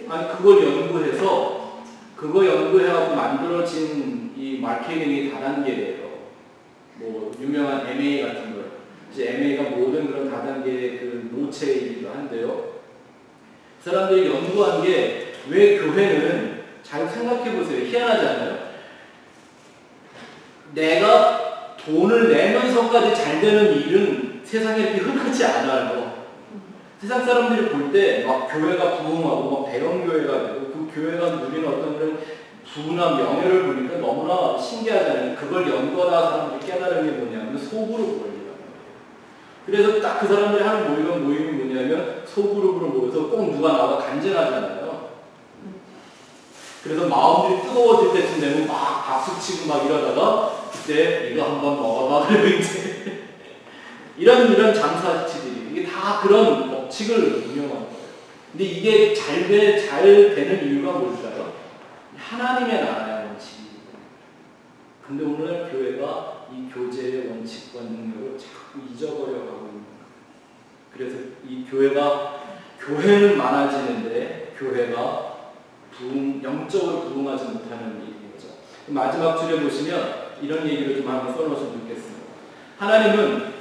아니 그걸 연구해갖고 만들어진 이 마케팅이 다단계예요. 뭐 유명한 MA 같은 거. 이제 MA가 모든 그런 다단계의 그 모체이기도 한데요. 사람들이 연구한 게 왜 교회는, 잘 생각해보세요. 희한하지 않아요? 내가 돈을 내면서까지 잘 되는 일은 세상에 이렇게 흔하지 않아요. 세상 사람들이 볼 때 막 교회가 부흥하고 막 대형교회가 되고 그 교회가 누리는 어떤 그런 부나 명예를 보니까 너무나 신기하잖아요. 그걸 연구하다 사람들이 깨달은 게 뭐냐면 소그룹 원리라는 거예요. 그래서 딱 그 사람들이 하는 모임이 뭐냐면 소그룹으로 모여서 꼭 누가 나와 간증하잖아요. 그래서 마음들이 뜨거워질 때쯤 되면 막 박수치고 막 이러다가 그때 이거 한번 먹어봐. 그리고 이제 이런 장사치들이 이게 다 그런 법칙을 운영한 거예요. 근데 이게 잘 되는 이유가 뭘까요? 하나님의 나라의 원칙이에요. 근데 오늘 교회가 이 교제의 원칙과 능력을 자꾸 잊어버려 가고 있는 거예요. 그래서 이 교회는 많아지는데 교회가 영적으로 부흥하지 못하는 일인 거죠. 마지막 줄에 보시면 이런 얘기를 좀 한번 써놓으시면 좋겠습니다. 하나님은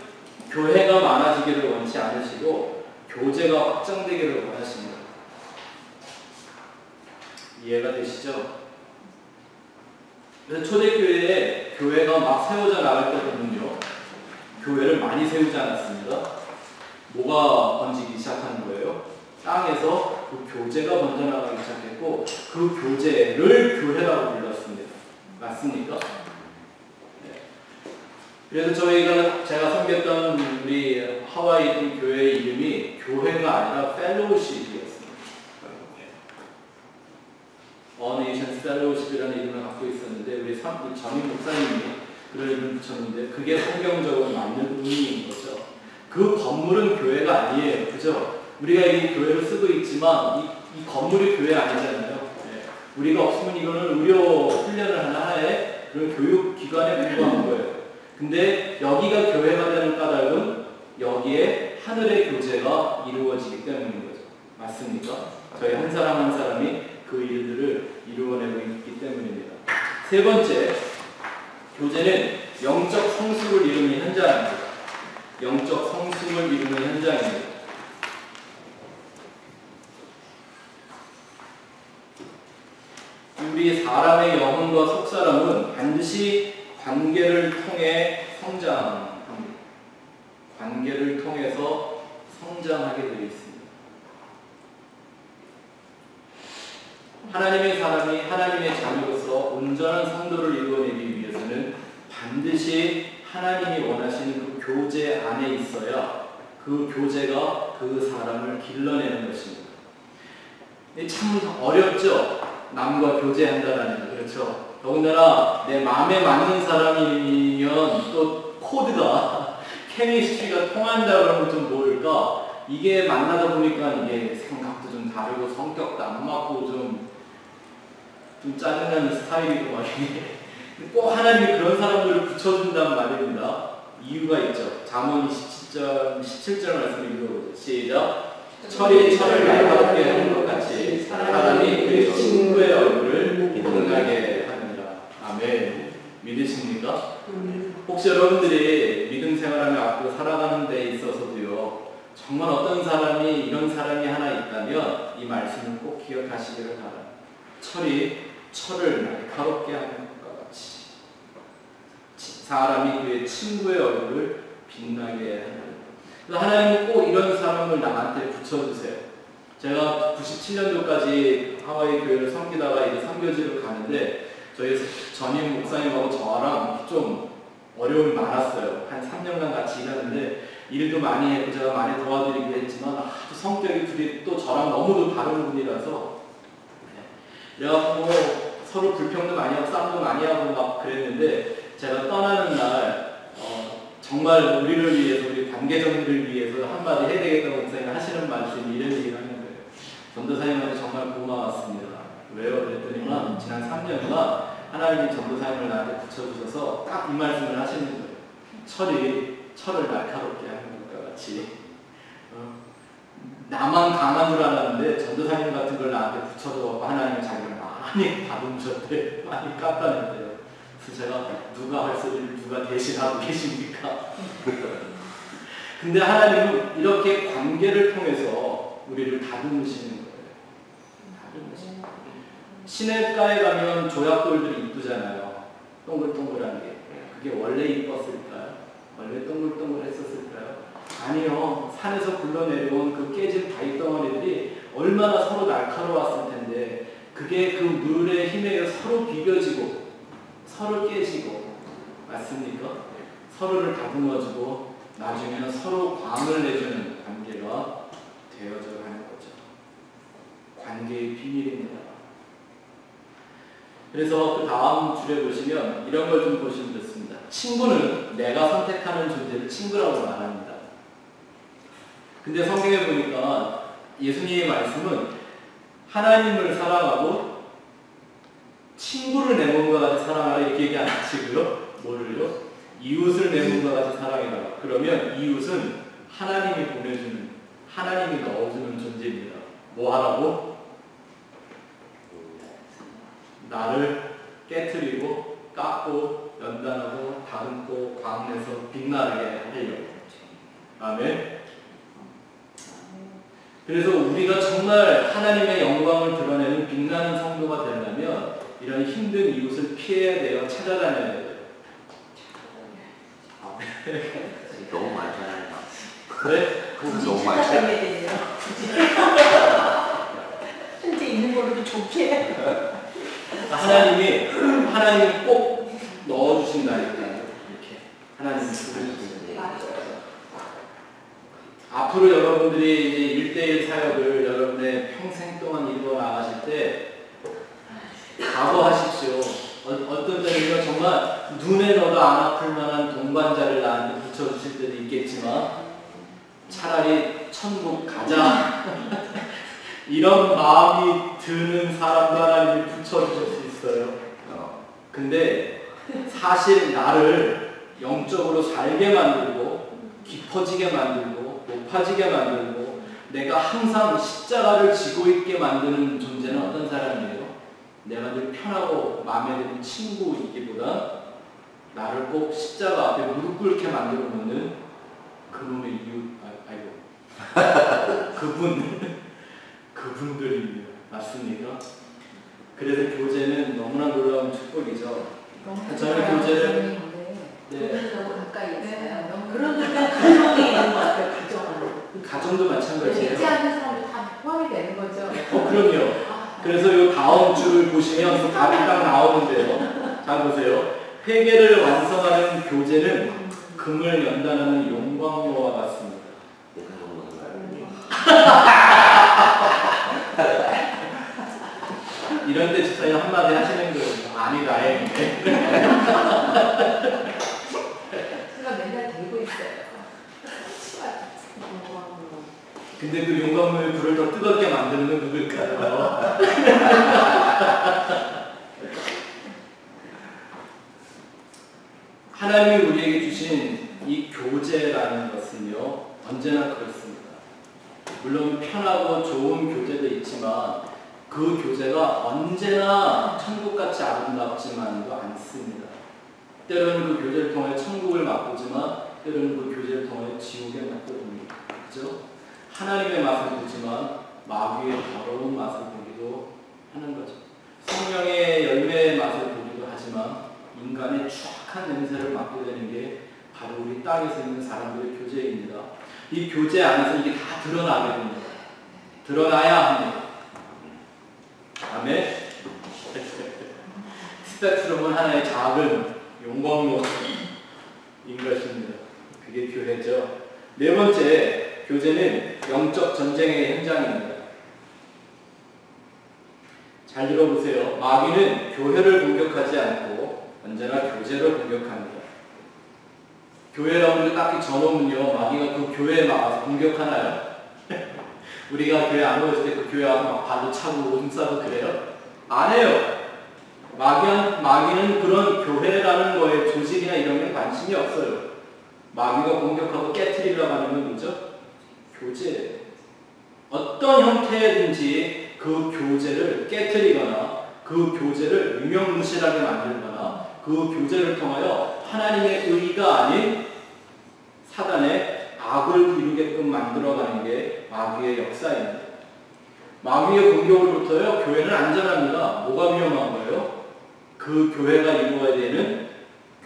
교회가 많아지기를 원치 않으시고 교제가 확장되기를 원하십니다. 이해가 되시죠? 그래서 초대교회에 교회가 막 세워져 나갈 때 보면요, 교회를 많이 세우지 않았습니다. 뭐가 번지기 시작하는 거예요? 땅에서 그 교제가 번져나가기 시작했고 그 교제를 교회라고 불렀습니다. 맞습니까? 네. 그래서 제가 섬겼던 우리 하와이 교회의 이름이 교회가 아니라 펠로우십이었습니다. 어네이션스 펠로우십이라는 이름을 갖고 있었는데 우리 전임 목사님이 그런 이름을 붙였는데 그게 성경적으로 맞는 의미인 거죠. 그 건물은 교회가 아니에요. 그죠? 우리가 이 교회를 쓰고 있지만 이 건물이 교회 아니잖아요. 네. 우리가 없으면 이거는 의료 훈련을 하나의 그런 교육기관에 불과한 거예요. 근데 여기가 교회가 되는 까닭은 여기에 하늘의 교제가 이루어지기 때문인 거죠. 맞습니까? 저희 한 사람 한 사람이 그 일들을 이루어내고 있기 때문입니다. 세 번째, 교제는 영적 성숙을 이루는 현장입니다. 영적 성숙을 이루는 현장입니다. 우리 사람의 영혼과 속사람은 반드시 관계를 통해 성장합니다. 관계를 통해서 성장하게 되어 있습니다. 하나님의 사람이 하나님의 자녀로서 온전한 성도를 이루어내기 위해서는 반드시 하나님이 원하시는 그 교제 안에 있어야 그 교제가 그 사람을 길러내는 것입니다. 참 어렵죠? 남과 교제한다라는 거. 그렇죠? 더군다나 내 마음에 맞는 사람이면 또 코드가 케미스트리가 통한다 그러면 좀 모를까? 이게 만나다 보니까 이게 생각도 좀 다르고 성격도 안 맞고 좀 짜증나는 스타일이고 막 꼭 하나님이 그런 사람들을 붙여준단 말입니다. 이유가 있죠. 잠언 17절 말씀 읽어보죠. 시작. 철이 철을 날카롭게 하는 것 같이 사람이 그의 친구의 얼굴을 빛나게 하느니라. 아멘. 믿으십니까? 혹시 여러분들이 믿음 생활하며 앞으로 살아가는 데 있어서도요, 정말 어떤 사람이 이런 사람이 하나 있다면 이 말씀을 꼭 기억하시기를 바랍니다. 철이 철을 날카롭게 하는 것과 같이 사람이 그의 친구의 얼굴을 빛나게 하는. 하나님은 꼭 이런 사람을 나한테 붙여주세요. 제가 97년도까지 하와이 교회를 섬기다가 이제 선교지로 가는데 저희 전임 목사님하고 저랑 좀 어려움이 많았어요. 한 3년간 같이 일하는데 일도 많이 했고 제가 많이 도와드리기도 했지만 아주 성격이 둘이 또 저랑 너무도 다른 분이라서 그래갖고 서로 불평도 많이 하고 싸움도 많이 하고 막 그랬는데 제가 떠나는 날 정말 우리를 위해서 우리 관계자들을 위해서 한마디 해야 되겠다고 목사님이 하시는 말씀이 이런 얘기를 하는 거예요. 전도사님한테 정말 고마웠습니다. 왜요? 그랬더니만 지난 3년간 하나님이 전도사님을 나한테 붙여주셔서 딱 이 말씀을 하시는 거예요. 철이 철을 날카롭게 하는 것과 같이 나만 강한 줄 알았는데 전도사님 같은 걸 나한테 붙여서 하나님이 자기를 많이 다듬으셨대. 많이 깎아냈대요. 그래서 제가 누가 할 소리를 누가 대신하고 계십니까? 근데 하나님은 이렇게 관계를 통해서 우리를 다듬으시는 거예요. 다듬으시는 거예요. 시냇가에 가면 조약돌들이 이쁘잖아요. 동글동글한 게. 그게 원래 이뻤을까요? 원래 동글동글했었을까요? 아니요. 산에서 굴러내려온 그 깨진 바위덩어리들이 얼마나 서로 날카로웠을 텐데 그게 그 물에 힘에 서로 비벼지고 서로 깨지고 맞습니까? 서로를 다듬어주고 나중에는 서로 광을 내주는 관계가 되어져 가는 거죠. 관계의 비밀입니다. 그래서 그 다음 줄에 보시면 이런 걸 좀 보시면 좋습니다. 친구는 내가 선택하는 존재를 친구라고 말합니다. 근데 성경에 보니까 예수님의 말씀은 하나님을 사랑하고 친구를 내 몸과 같이 사랑하라 이렇게 얘기 안 하시고요. 뭐를요? 이웃을 내 몸과 같이 사랑해라. 그러면 이웃은 하나님이 보내주는, 하나님이 넣어주는 존재입니다. 뭐 하라고? 나를 깨트리고 깎고 연단하고 다듬고 광내서 빛나게 하려고. 아멘. 그래서 우리가 정말 하나님의 영광을 드러내는 빛나는 성도가 되려면 이런 힘든 이웃을 피해야 돼요. 찾아다녀야 돼요. 너무 많잖아요. 네? 너무 많잖아요. 돼요. 현재 있는 걸로도 좋게. 하나님이 꼭 넣어주신다니까요. 이렇게 하나님이 주시는. 앞으로 여러분들이 이제 1대1 사역을 여러분의 평생 동안 이루어 나가실 때 각오하십시오. 어떤 때는 정말 눈에 넣어도 안 아플 만한 동반자를 나한테 붙여주실 때도 있겠지만 차라리 천국 가자 이런 마음이 드는 사람도 하나님이 붙여주실 수 있어요. 근데 사실 나를 영적으로 살게 만들고 깊어지게 만들고 높아지게 만들고 내가 항상 십자가를 지고 있게 만드는 존재는 어떤 사람이에요? 내가 늘 편하고 마음에 드는 친구이기보다 나를 꼭 십자가 앞에 무릎 꿇게 만들어 놓는 그놈의 이웃, 그분들입니다. 맞습니까? 그래서 교제는 너무나 놀라운 축복이죠. 저는 교제를 너무 가까이 있어요. 그런 데가 가정에 있는 것 같아요. 가정은. 가정도 마찬가지예요. 믿지 않는 사람들 다 포함이 되는 거죠. 그럼요. 그래서 이 다음 줄을 보시면 답이 딱 나오는데요. 잘 보세요. 회개를 완성하는 교제는 금을 연단하는 용광로와 같습니다. 이런 데 집사님 한마디 하시는 거예요. 아니다, 제가 맨날 들고 있어요. 근데 그 용광로의 불을 더 뜨겁게 만드는 건 누굴까요? 하나님이 우리에게 주신 이 교제라는 것은요, 언제나 그렇습니다. 물론 편하고 좋은 교제도 있지만 그 교제가 언제나 천국같이 아름답지만도 않습니다. 때로는 그 교제를 통해 천국을 맛보지만 때로는 그 교제를 통해 지옥의 맛도 봅니다. 그죠? 하나님의 맛을 보지만 마귀의 더러운 맛을 보기도 하는 거죠. 성령의 열매의 맛을 보기도 하지만 인간의 추악한 냄새를 맡게 되는 게 바로 우리 땅에서 있는 사람들의 교제입니다. 이 교제 안에서 이게 다 드러나게 됩니다. 드러나야 합니다. 아멘. 스펙트럼은 하나의 작은 용광로인 것입니다. 그게 교회죠. 네 번째, 교제는 영적 전쟁의 현장입니다. 잘 들어보세요. 마귀는 교회를 공격하지 않고 언제나 교제를 공격합니다. 교회라고 우리가 딱히 전오면요, 마귀가 그 교회에 막아서 공격하나요? 우리가 교회 안 오실 때 그 교회 와서 막 발도 차고 오줌 싸고 그래요? 안 해요. 마귀는 그런 교회라는 거에 조직이나 이런 게 관심이 없어요. 마귀가 공격하고 깨트리려고 하는 건 뭐죠? 교제예요. 어떤 형태든지 그 교제를 깨트리거나 그 교제를 유명무실하게 만들거나 그 교제를 통하여 하나님의 의가 아닌 사단의 악을 이루게끔 만들어가는 게 마귀의 역사입니다. 마귀의 공격으로부터요, 교회는 안전합니다. 뭐가 위험한 거예요? 그 교회가 이루어야 되는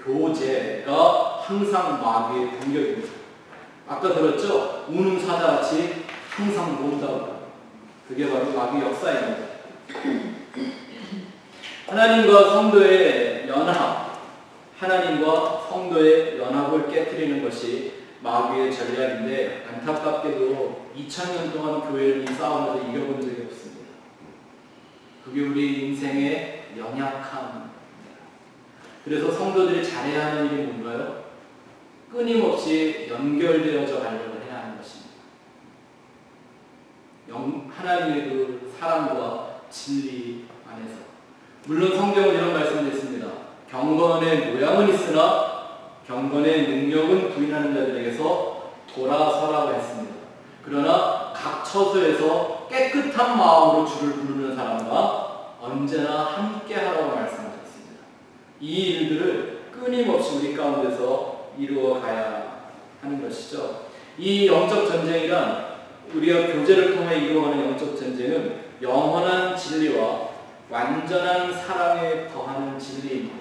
교제가 항상 마귀의 공격입니다. 아까 들었죠? 우는 사자같이 항상 논다고. 그게 바로 마귀의 역사입니다. 하나님과 성도의 연합, 하나님과 성도의 연합을 깨뜨리는 것이 마귀의 전략인데 안타깝게도 2000년 동안 교회를 이 싸움에서 이겨본 적이 없습니다. 그게 우리 인생의 연약함입니다. 그래서 성도들이 잘해야 하는 일이 뭔가요? 끊임없이 연결되어져 가려고 해야 하는 것입니다. 하나님의 그 사랑과 진리 안에서. 물론 성경은 이런 말씀을 했습니다. 경건의 모양은 있으나 경건의 능력은 부인하는 자들에게서 돌아서라고 했습니다. 그러나 각 처소에서 깨끗한 마음으로 주를 부르는 사람과 언제나 함께하라고 말씀하셨습니다. 이 일들을 끊임없이 우리 가운데서 이루어 가야 하는 것이죠. 이 영적 전쟁이란 우리가 교제를 통해 이루어가는 영적 전쟁은 영원한 진리와 완전한 사랑에 거하는 진리입니다.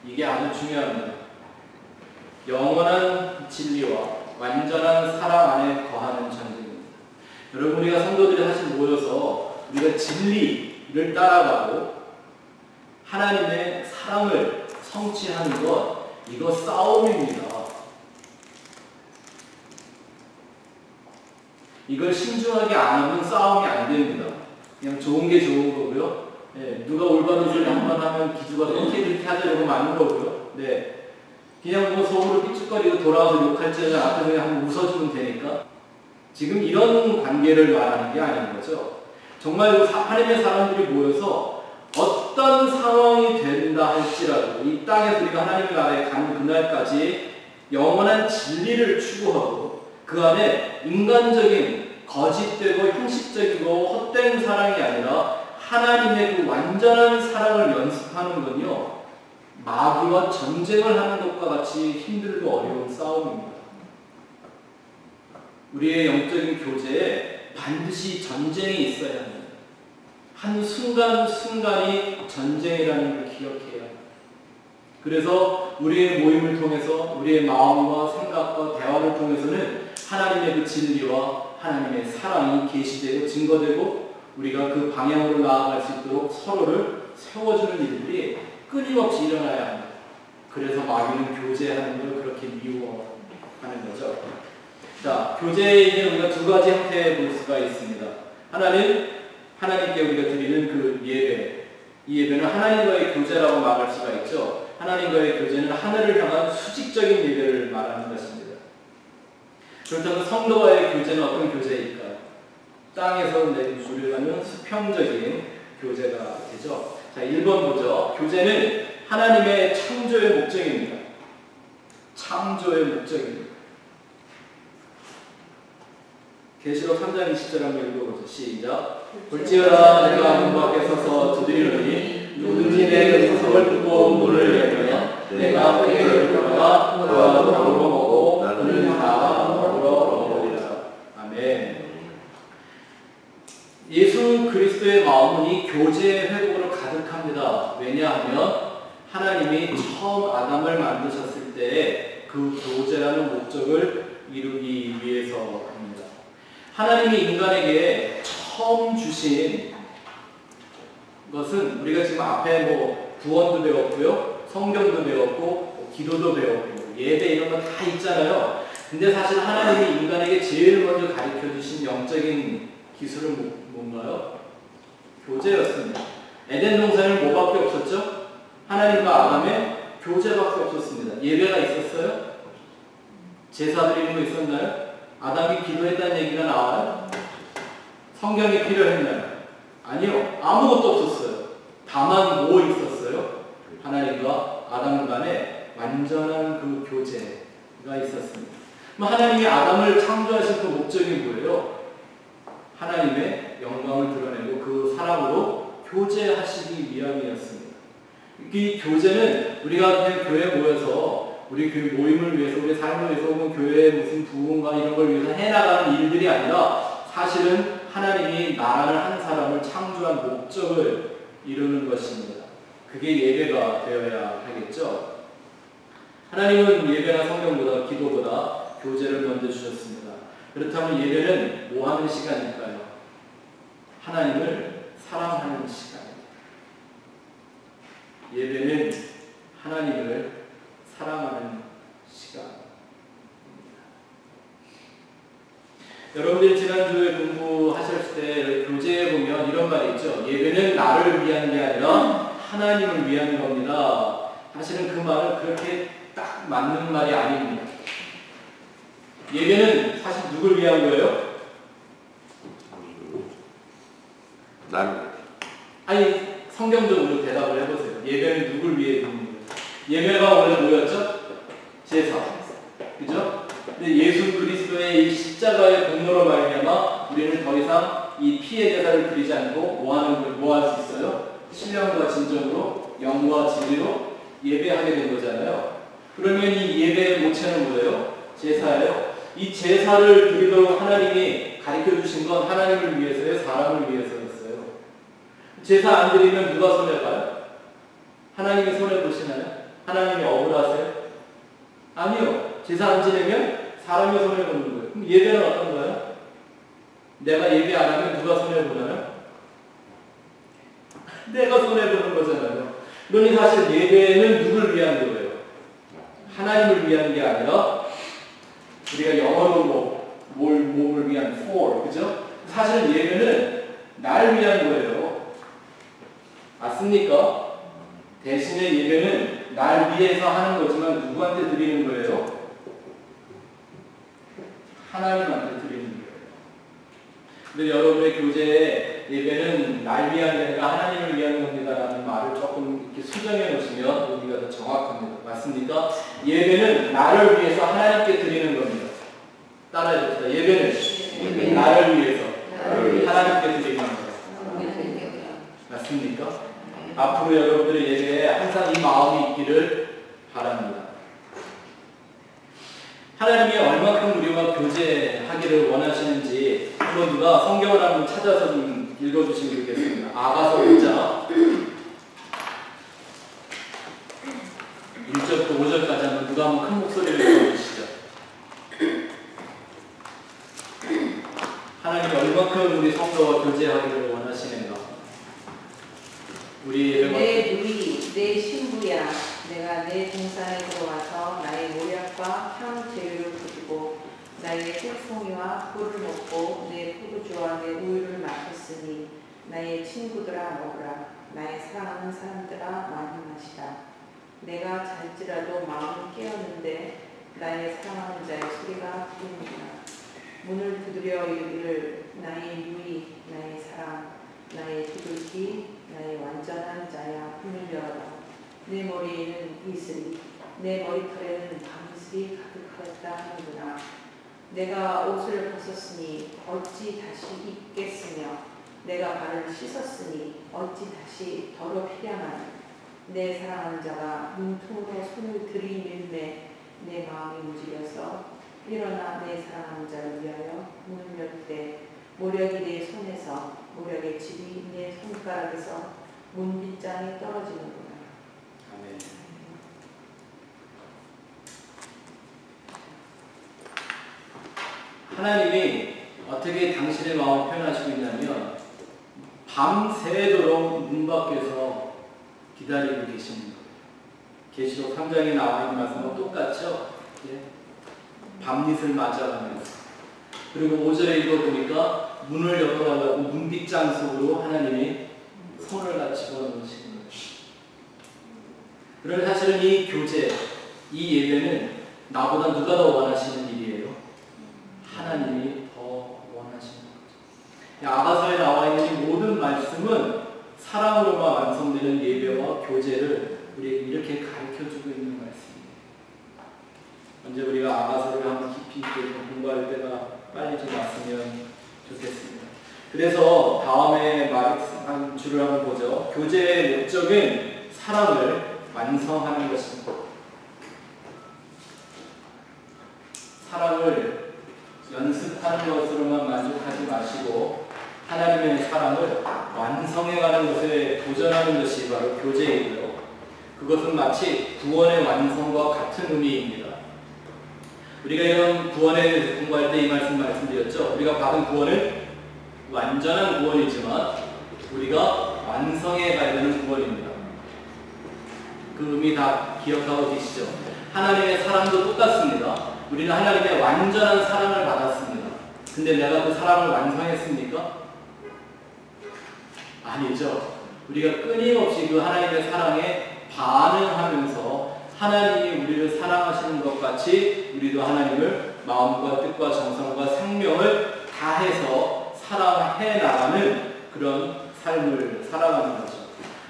이게 아주 중요합니다. 영원한 진리와 완전한 사랑 안에 거하는 전쟁입니다. 여러분, 우리가 성도들이 사실 모여서 우리가 진리를 따라가고 하나님의 사랑을 성취하는 것, 이거 싸움입니다. 이걸 신중하게 안 하면 싸움이 안 됩니다. 그냥 좋은 게 좋은 거고요. 네, 누가 올바른 소리 한번 하면 기주가 이렇게 하자고 많은 거고요. 네, 그냥 뭐 속으로 삐죽거리고 돌아와서 욕할지는 앞에서 그냥 한번 웃어주면 되니까. 지금 이런 관계를 말하는 게 아닌 거죠. 정말 하나님의 사람들이 모여서 어떤 상황이 된다 할지라도 이 땅에서 우리가 하나님의 나라에 가는 그날까지 영원한 진리를 추구하고 그 안에 인간적인 거짓되고 형식적이고 헛된 사랑이 아니라 하나님의 그 완전한 사랑을 연습하는 건요, 마귀와 전쟁을 하는 것과 같이 힘들고 어려운 싸움입니다. 우리의 영적인 교제에 반드시 전쟁이 있어야 합니다. 한 순간순간이 전쟁이라는 걸 기억해야 합니다. 그래서 우리의 모임을 통해서 우리의 마음과 생각과 대화를 통해서는 하나님의 그 진리와 하나님의 사랑이 계시되고 증거되고 우리가 그 방향으로 나아갈 수 있도록 서로를 세워주는 일들이 끊임없이 일어나야 합니다. 그래서 마귀는 교제하는 걸 그렇게 미워하는 거죠. 자, 교제에는 우리가 두 가지 형태에 볼 수가 있습니다. 하나는 하나님께 우리가 드리는 그 예배. 이 예배는 하나님과의 교제라고 말할 수가 있죠. 하나님과의 교제는 하늘을 향한 수직적인 예배를 말하는 것입니다. 그렇다면 성도와의 교제는 어떤 교제일까요? 땅에서 우리가는 수평적인 교제가 되죠. 자, 1번 보죠. 교제는 하나님의 창조의 목적입니다. 창조의 목적입니다. 계시록 3장 20절 한번 읽어보죠. 시작. 볼지어다 내가 문 밖에 서서 두드리노니 누구든지 내 음성을 듣고 문을 열면 내가 그에게 들어가 그와 더불어 먹고 그는 다 더불어 먹으리라. 아멘. 예수 그리스도의 마음은 이 교제의 회복으로 가득합니다. 왜냐하면 하나님이 처음 아담을 만드셨을 때 그 교제라는 목적을 이루기 위해서입니다. 하나님이 인간에게 처음 주신 것은 우리가 지금 앞에 구원도 배웠고요, 성경도 배웠고, 기도도 배웠고, 예배 이런 거 다 있잖아요. 근데 사실 하나님이 인간에게 제일 먼저 가르쳐 주신 영적인 기술은 뭔가요? 교제였습니다. 에덴 동산에는 뭐밖에 없었죠? 하나님과 아담의 교제밖에 없었습니다. 예배가 있었어요? 제사 드리는 거 있었나요? 아담이 기도했다는 얘기가 나와요? 성경이 필요했나요? 아니요. 아무것도 없었어요. 다만 뭐 있었어요? 하나님과 아담 간에 완전한 그 교제가 있었습니다. 그럼 하나님이 아담을 창조하신 그 목적이 뭐예요? 하나님의 영광을 드러내고 그 사랑으로 교제하시기 위함이었습니다. 이 교제는 우리가 그냥 교회에 모여서 우리 교회 모임을 위해서, 우리 삶을 위해서, 혹은 교회의 무슨 부흥과 이런 걸 위해서 해나가는 일들이 아니라 사실은 하나님이 나라를 한 사람을 창조한 목적을 이루는 것입니다. 그게 예배가 되어야 하겠죠. 하나님은 예배나 성경보다 기도보다 교제를 먼저 주셨습니다. 그렇다면 예배는 뭐 하는 시간일까요? 하나님을 사랑하는 시간입니다. 예배는 하나님을 사랑하는 시간입니다. 여러분들이 지난주에 공부하셨을 때 교재에 보면 이런 말이 있죠. 예배는 나를 위한 게 아니라 하나님을 위한 겁니다. 사실은 그 말은 그렇게 딱 맞는 말이 아닙니다. 예배는 사실 누굴 위한 거예요? 나는. 아니, 성경적으로 대답을 해보세요. 예배는 누굴 위해 있는 거예요? 예배가 원래 뭐였죠? 제사. 그죠? 근데 예수 그리스도의 이 십자가의 공로로 말미암아 우리는 더 이상 이 피의 제사를 드리지 않고 뭐 할 수 있어요? 신령과 진정으로 영과 진리로 예배하게 된 거잖아요. 그러면 이 예배의 모체는 뭐예요? 제사예요. 이 제사를 드리도록 하나님이 가르쳐 주신 건 하나님을 위해서요, 사람을 위해서였어요. 제사 안 드리면 누가 손해봐요? 하나님이 손해보시나요? 하나님이 억울하세요? 아니요. 제사 안 지내면 사람이 손해보는 거예요. 그럼 예배는 어떤 거예요? 내가 예배 안 하면 누가 손해보나요? 내가 손해보는 거잖아요. 그러니 사실 예배는 누굴 위한 거예요? 하나님을 위한 게 아니라 우리가 영어로 몸을 위한 for, 그죠? 사실 예배는 날 위한 거예요. 맞습니까? 대신에 예배는 날 위해서 하는 거지만 누구한테 드리는 거예요? 하나님한테 드리는 거예요. 근데 여러분의 교제에 예배는 날 위한 게 아니라 하나님을 위한 겁니다라는 말을 조금 이렇게 수정해 놓으시면 의미가 더 정확합니다. 맞습니까? 예배는 나를 위해서 하나님께 드리는 겁니다. 따라해 봅시다. 예배는 나를 위해서 하나님께 드리는 겁니다. 맞습니까? 앞으로 여러분들의 예배에 항상 이 마음이 있기를 바랍니다. 하나님이 얼마큼 우리와 교제하기를 원하시는지 한번 누가 성경을 한번 찾아서 좀 읽어주시면 좋겠습니다. 아가서 5장 1절부터 5절까지 한번 누가 한번 큰 목소리를 읽어주시죠. 하나님이 얼마큼 우리 성도와 교제하기를 원하시는가. 우리 내 누이, 내 신부야, 내가 내 동산에 들어와서 나의 모략과 향 재료를 부수고 나의 꿀송이와 꿀을 먹고 내 포도주와 내 우유를 마셨으니 나의 친구들아 먹으라. 나의 사랑하는 사람들아 많이 마시라. 내가 잘지라도 마음을 깨었는데 나의 사랑하는 자의 소리가 들립니다. 문을 두드려 이르기를 나의 누이, 나의 사랑, 나의 두들기, 나의 완전한 자야, 문을 열어라. 내 머리에는 이슬이, 내 머리털에는 밤이슬이 가득하였다 하는구나. 내가 옷을 벗었으니 어찌 다시 입겠으며 내가 발을 씻었으니 어찌 다시 더럽히랴마니. 내 사랑하는 자가 문틈으로 손을 들이밀매 내 마음이 움직여서 일어나 내 사랑하는 자를 위하여 문을 열 때 모략이 내 손에서 모략의 집이 내 손가락에서 문빗장에 떨어지는구나. 아멘. 하나님이 어떻게 당신의 마음을 표현하시고 있냐면 밤새도록 문 밖에서 기다리고 계시는 거예요. 계시록 3장에 나와 있는 말씀과 똑같죠? 예. 밤낮을 맞아가면서. 그리고 5절에 읽어보니까 문을 열어달라고 문빗장 속으로 하나님이 손을 다 집어넣으시는 거예요. 그러면 사실은 이 교제, 이 예배는 나보다 누가 더 원하시는 일이에요? 하나님이 더 원하시는 거죠. 아가서에 나와 있는 이 모든 말씀은 사랑으로만 완성되는 예배와 교제를 우리에게 이렇게 가르쳐주고 있는 말씀이에요. 언제 우리가 아가서를 한번 깊이 있게 공부할 때가 빨리 좀 왔으면 좋겠습니다. 그래서 다음에 한 줄을 한번 보죠. 교제의 목적은 사랑을 완성하는 것입니다. 사랑을 연습하는 것으로만 만족하지 마시고 하나님의 사랑을 완성해가는 것에 도전하는 것이 바로 교제이고요. 그것은 마치 구원의 완성과 같은 의미입니다. 우리가 이런 구원에 대해서 공부할 때 이 말씀드렸죠. 우리가 받은 구원은 완전한 구원이지만 우리가 완성해 가야 되는 구원입니다. 그 의미 다 기억하고 계시죠? 하나님의 사랑도 똑같습니다. 우리는 하나님의 완전한 사랑을 받았습니다. 근데 내가 그 사랑을 완성했습니까? 아니죠. 우리가 끊임없이 그 하나님의 사랑에 반응하면서 하나님이 우리를 사랑하시는 것 같이 우리도 하나님을 마음과 뜻과 정성과 생명을 다해서 사랑해 나가는 그런 삶을 살아가는 거죠.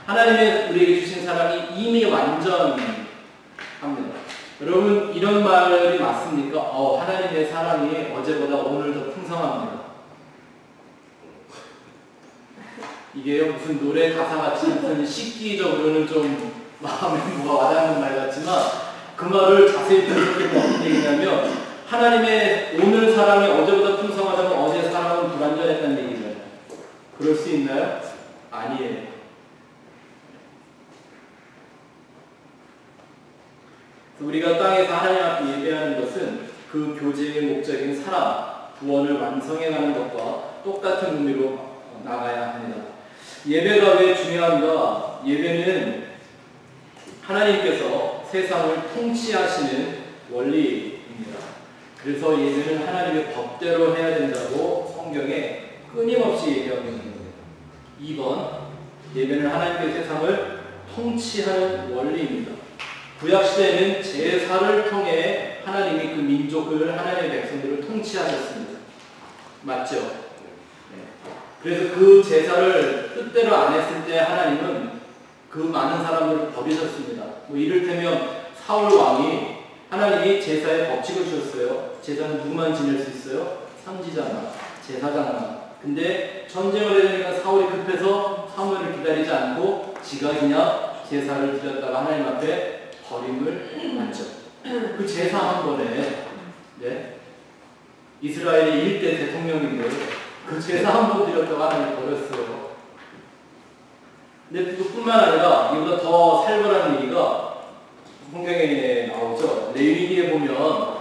하나님의 우리에게 주신 사랑이 이미 완전합니다. 여러분 이런 말이 맞습니까? 하나님의 사랑이 어제보다 오늘 더 풍성합니다. 이게 무슨 노래 가사같이 무슨 시기적으로는 좀 마음에 뭐가 와닿는 말 같지만 그 말을 자세히 분석해보면 어떤 얘기냐면 하나님의 오늘 사랑이 어제보다 풍성하다면 어제 사랑은 불완전했다는 얘기잖아요. 그럴 수 있나요? 아니에요. 우리가 땅에서 하나님 앞에 예배하는 것은 그 교제의 목적인 사랑, 구원을 완성해가는 것과 똑같은 의미로 나가야 합니다. 예배가 왜 중요한가? 예배는 하나님께서 세상을 통치하시는 원리입니다. 그래서 예배는 하나님의 법대로 해야 된다고 성경에 끊임없이 얘기하고 있는 겁니다. 2번, 예배는 하나님의 세상을 통치하는 원리입니다. 구약시대에는 제사를 통해 하나님이 그 민족을, 하나님의 백성들을 통치하셨습니다. 맞죠? 네. 그래서 그 제사를 뜻대로 안 했을 때 하나님은 그 많은 사람들을 버리셨습니다. 뭐 이를테면 사울 왕이 하나님이 제사의 법칙을 주셨어요. 제사는 누구만 지낼 수 있어요? 선지자만, 제사장만. 근데 전쟁을 해야 되니까 사울이 급해서 사무엘을 기다리지 않고 지가 그냥 제사를 드렸다가 하나님 앞에 버림을 받죠. 그 제사 한 번에 네? 이스라엘의 일대 대통령인데 그 제사 한 번 드렸다가 하나님 버렸어요. 근데 그뿐만 아니라 이보다 더 살벌한 얘기가 성경에 나오죠. 레위기에 보면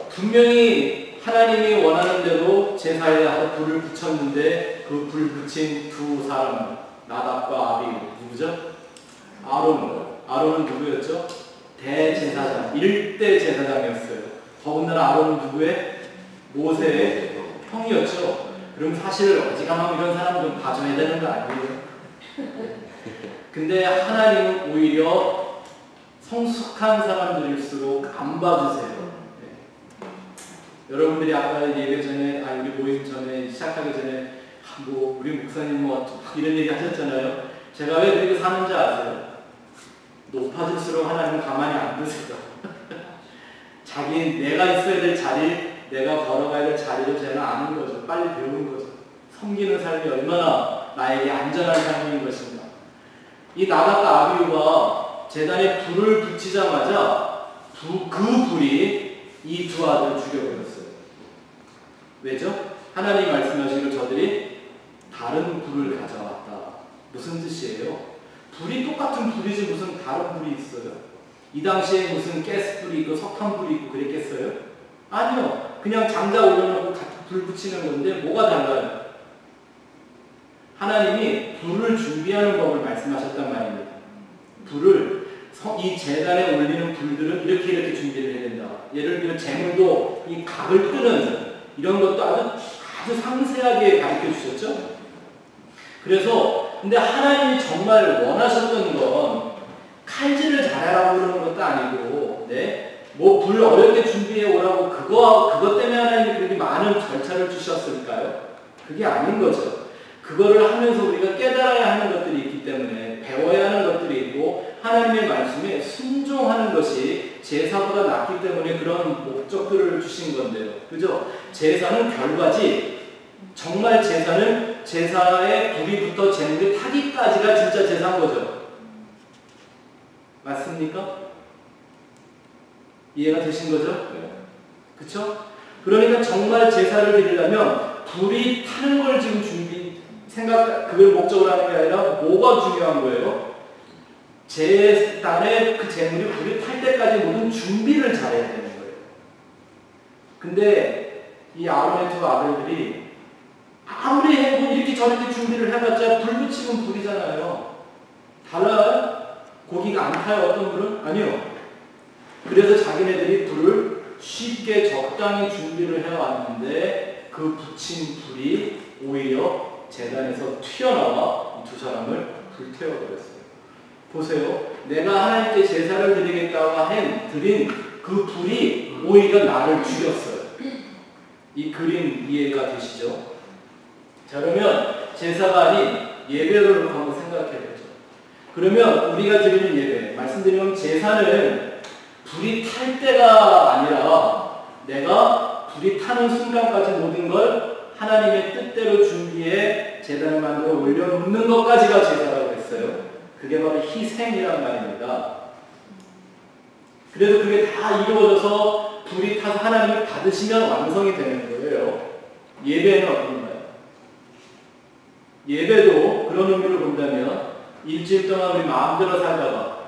분명히 하나님이 원하는 대로 제사에다가 불을 붙였는데 그 불 붙인 두 사람, 나답과 아비, 누구죠? 아론은 누구였죠? 대제사장, 1대 제사장이었어요. 더군다나 아론은 누구의? 모세의 형이었죠. 그럼 사실 어지간하면 이런 사람 좀 봐줘야 되는 거 아니에요? 근데 하나님은 오히려 성숙한 사람들일수록 안 봐주세요. 네. 여러분들이 아까 예배 전에, 우리 모임 전에, 시작하기 전에, 우리 목사님 이런 얘기 하셨잖아요. 제가 왜 그렇게 사는지 아세요? 높아질수록 하나님은 가만히 안 두세요. 내가 있어야 될 자리, 내가 걸어가야 될 자리를 제가 아는 거죠. 빨리 배우는 거죠. 섬기는 삶이 얼마나 나에게 안전한 삶인 것인가. 이 나답과 아비후가 제단에 불을 붙이자마자 그 불이 이 두 아들을 죽여버렸어요. 왜죠? 하나님이 말씀하시기를 저들이 다른 불을 가져왔다. 무슨 뜻이에요? 불이 똑같은 불이지 무슨 다른 불이 있어요? 이 당시에 무슨 가스불이 있고 석탄불이 있고 그랬겠어요? 아니요. 그냥 장작 올려놓고 불 붙이는 건데 뭐가 달라요? 하나님이 불을 준비하는 법을 말씀하셨단 말입니다. 불을 이 제단에 올리는 불들은 이렇게 준비를 해야 된다. 예를 들어 재물도 이 각을 끄는 이런 것도 아주 상세하게 가르쳐 주셨죠. 그래서 근데 하나님이 정말 원하셨던 건 칼질을 잘하라고 그러는 것도 아니고, 네? 뭐 불 어렵게 준비해 오라고 그것 때문에 하나님이 그렇게 많은 절차를 주셨을까요? 그게 아닌 거죠. 그거를 하면서 우리가 깨달아야 하는 것들이 있기 때문에 배워야 하는 것들이 있고 하나님의 말씀에 순종하는 것이 제사보다 낫기 때문에 그런 목적들을 주신 건데요. 그죠? 제사는 결과지 정말 제사는 제사에 불이 붙어 재물이 타기까지가 진짜 제사인 거죠. 맞습니까? 이해가 되신 거죠? 그쵸? 그러니까 정말 제사를 드리려면 불이 타는 걸 지금 그걸 목적으로 하는 게 아니라 뭐가 중요한 거예요? 제단에 그 재물이 불이 탈 때까지 모든 준비를 잘해야 되는 거예요. 근데 이 아론의 두 아들들이 아무리 이렇게 저렇게 준비를 해봤자 불 붙이면 불이잖아요. 달라요? 고기가 안 타요? 어떤 불은? 아니요. 그래서 자기네들이 불을 쉽게 적당히 준비를 해왔는데 그 붙인 불이 오히려 제단에서 튀어나와 이 두 사람을 불태워버렸어요. 보세요. 내가 하나님께 제사를 드리겠다고 드린 그 불이 오히려 나를 죽였어요. 이 그림 이해가 되시죠? 자, 그러면 제사가 아닌 예배를 한번 생각해보죠. 그러면 우리가 드리는 예배, 말씀드리면 제사는 불이 탈 때가 아니라 내가 불이 타는 순간까지 모든 걸 하나님의 뜻대로 준비해 제단을 만들어 올려놓는 것까지가 제사라고 했어요. 그게 바로 희생이란 말입니다. 그래서 그게 다 이루어져서 불이 타서 하나님을 받으시면 완성이 되는 거예요. 예배는 어떤가요? 예배도 그런 의미로 본다면 일주일 동안 우리 마음대로 살다가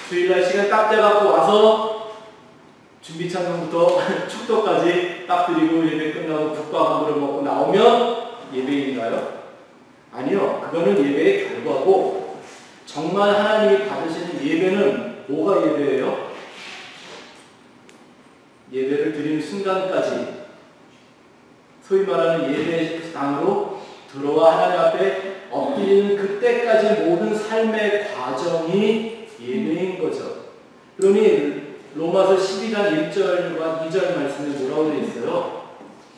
주일날 시간 딱 돼갖고 와서 준비 찬송부터 축도까지 딱 드리고 예배 끝나고 국밥 한 그릇 먹고 나오면 예배인가요? 아니요. 그거는 예배의 결과고 정말 하나님이 받으시는 예배는 뭐가 예배예요? 예배를 드리는 순간까지 소위 말하는 예배당으로 들어와 하나님 앞에 엎드리는 그때까지 모든 삶의 과정이 예배인 거죠. 그러니 로마서 12장 1절과 2절 말씀에 뭐라고 되어 있어요?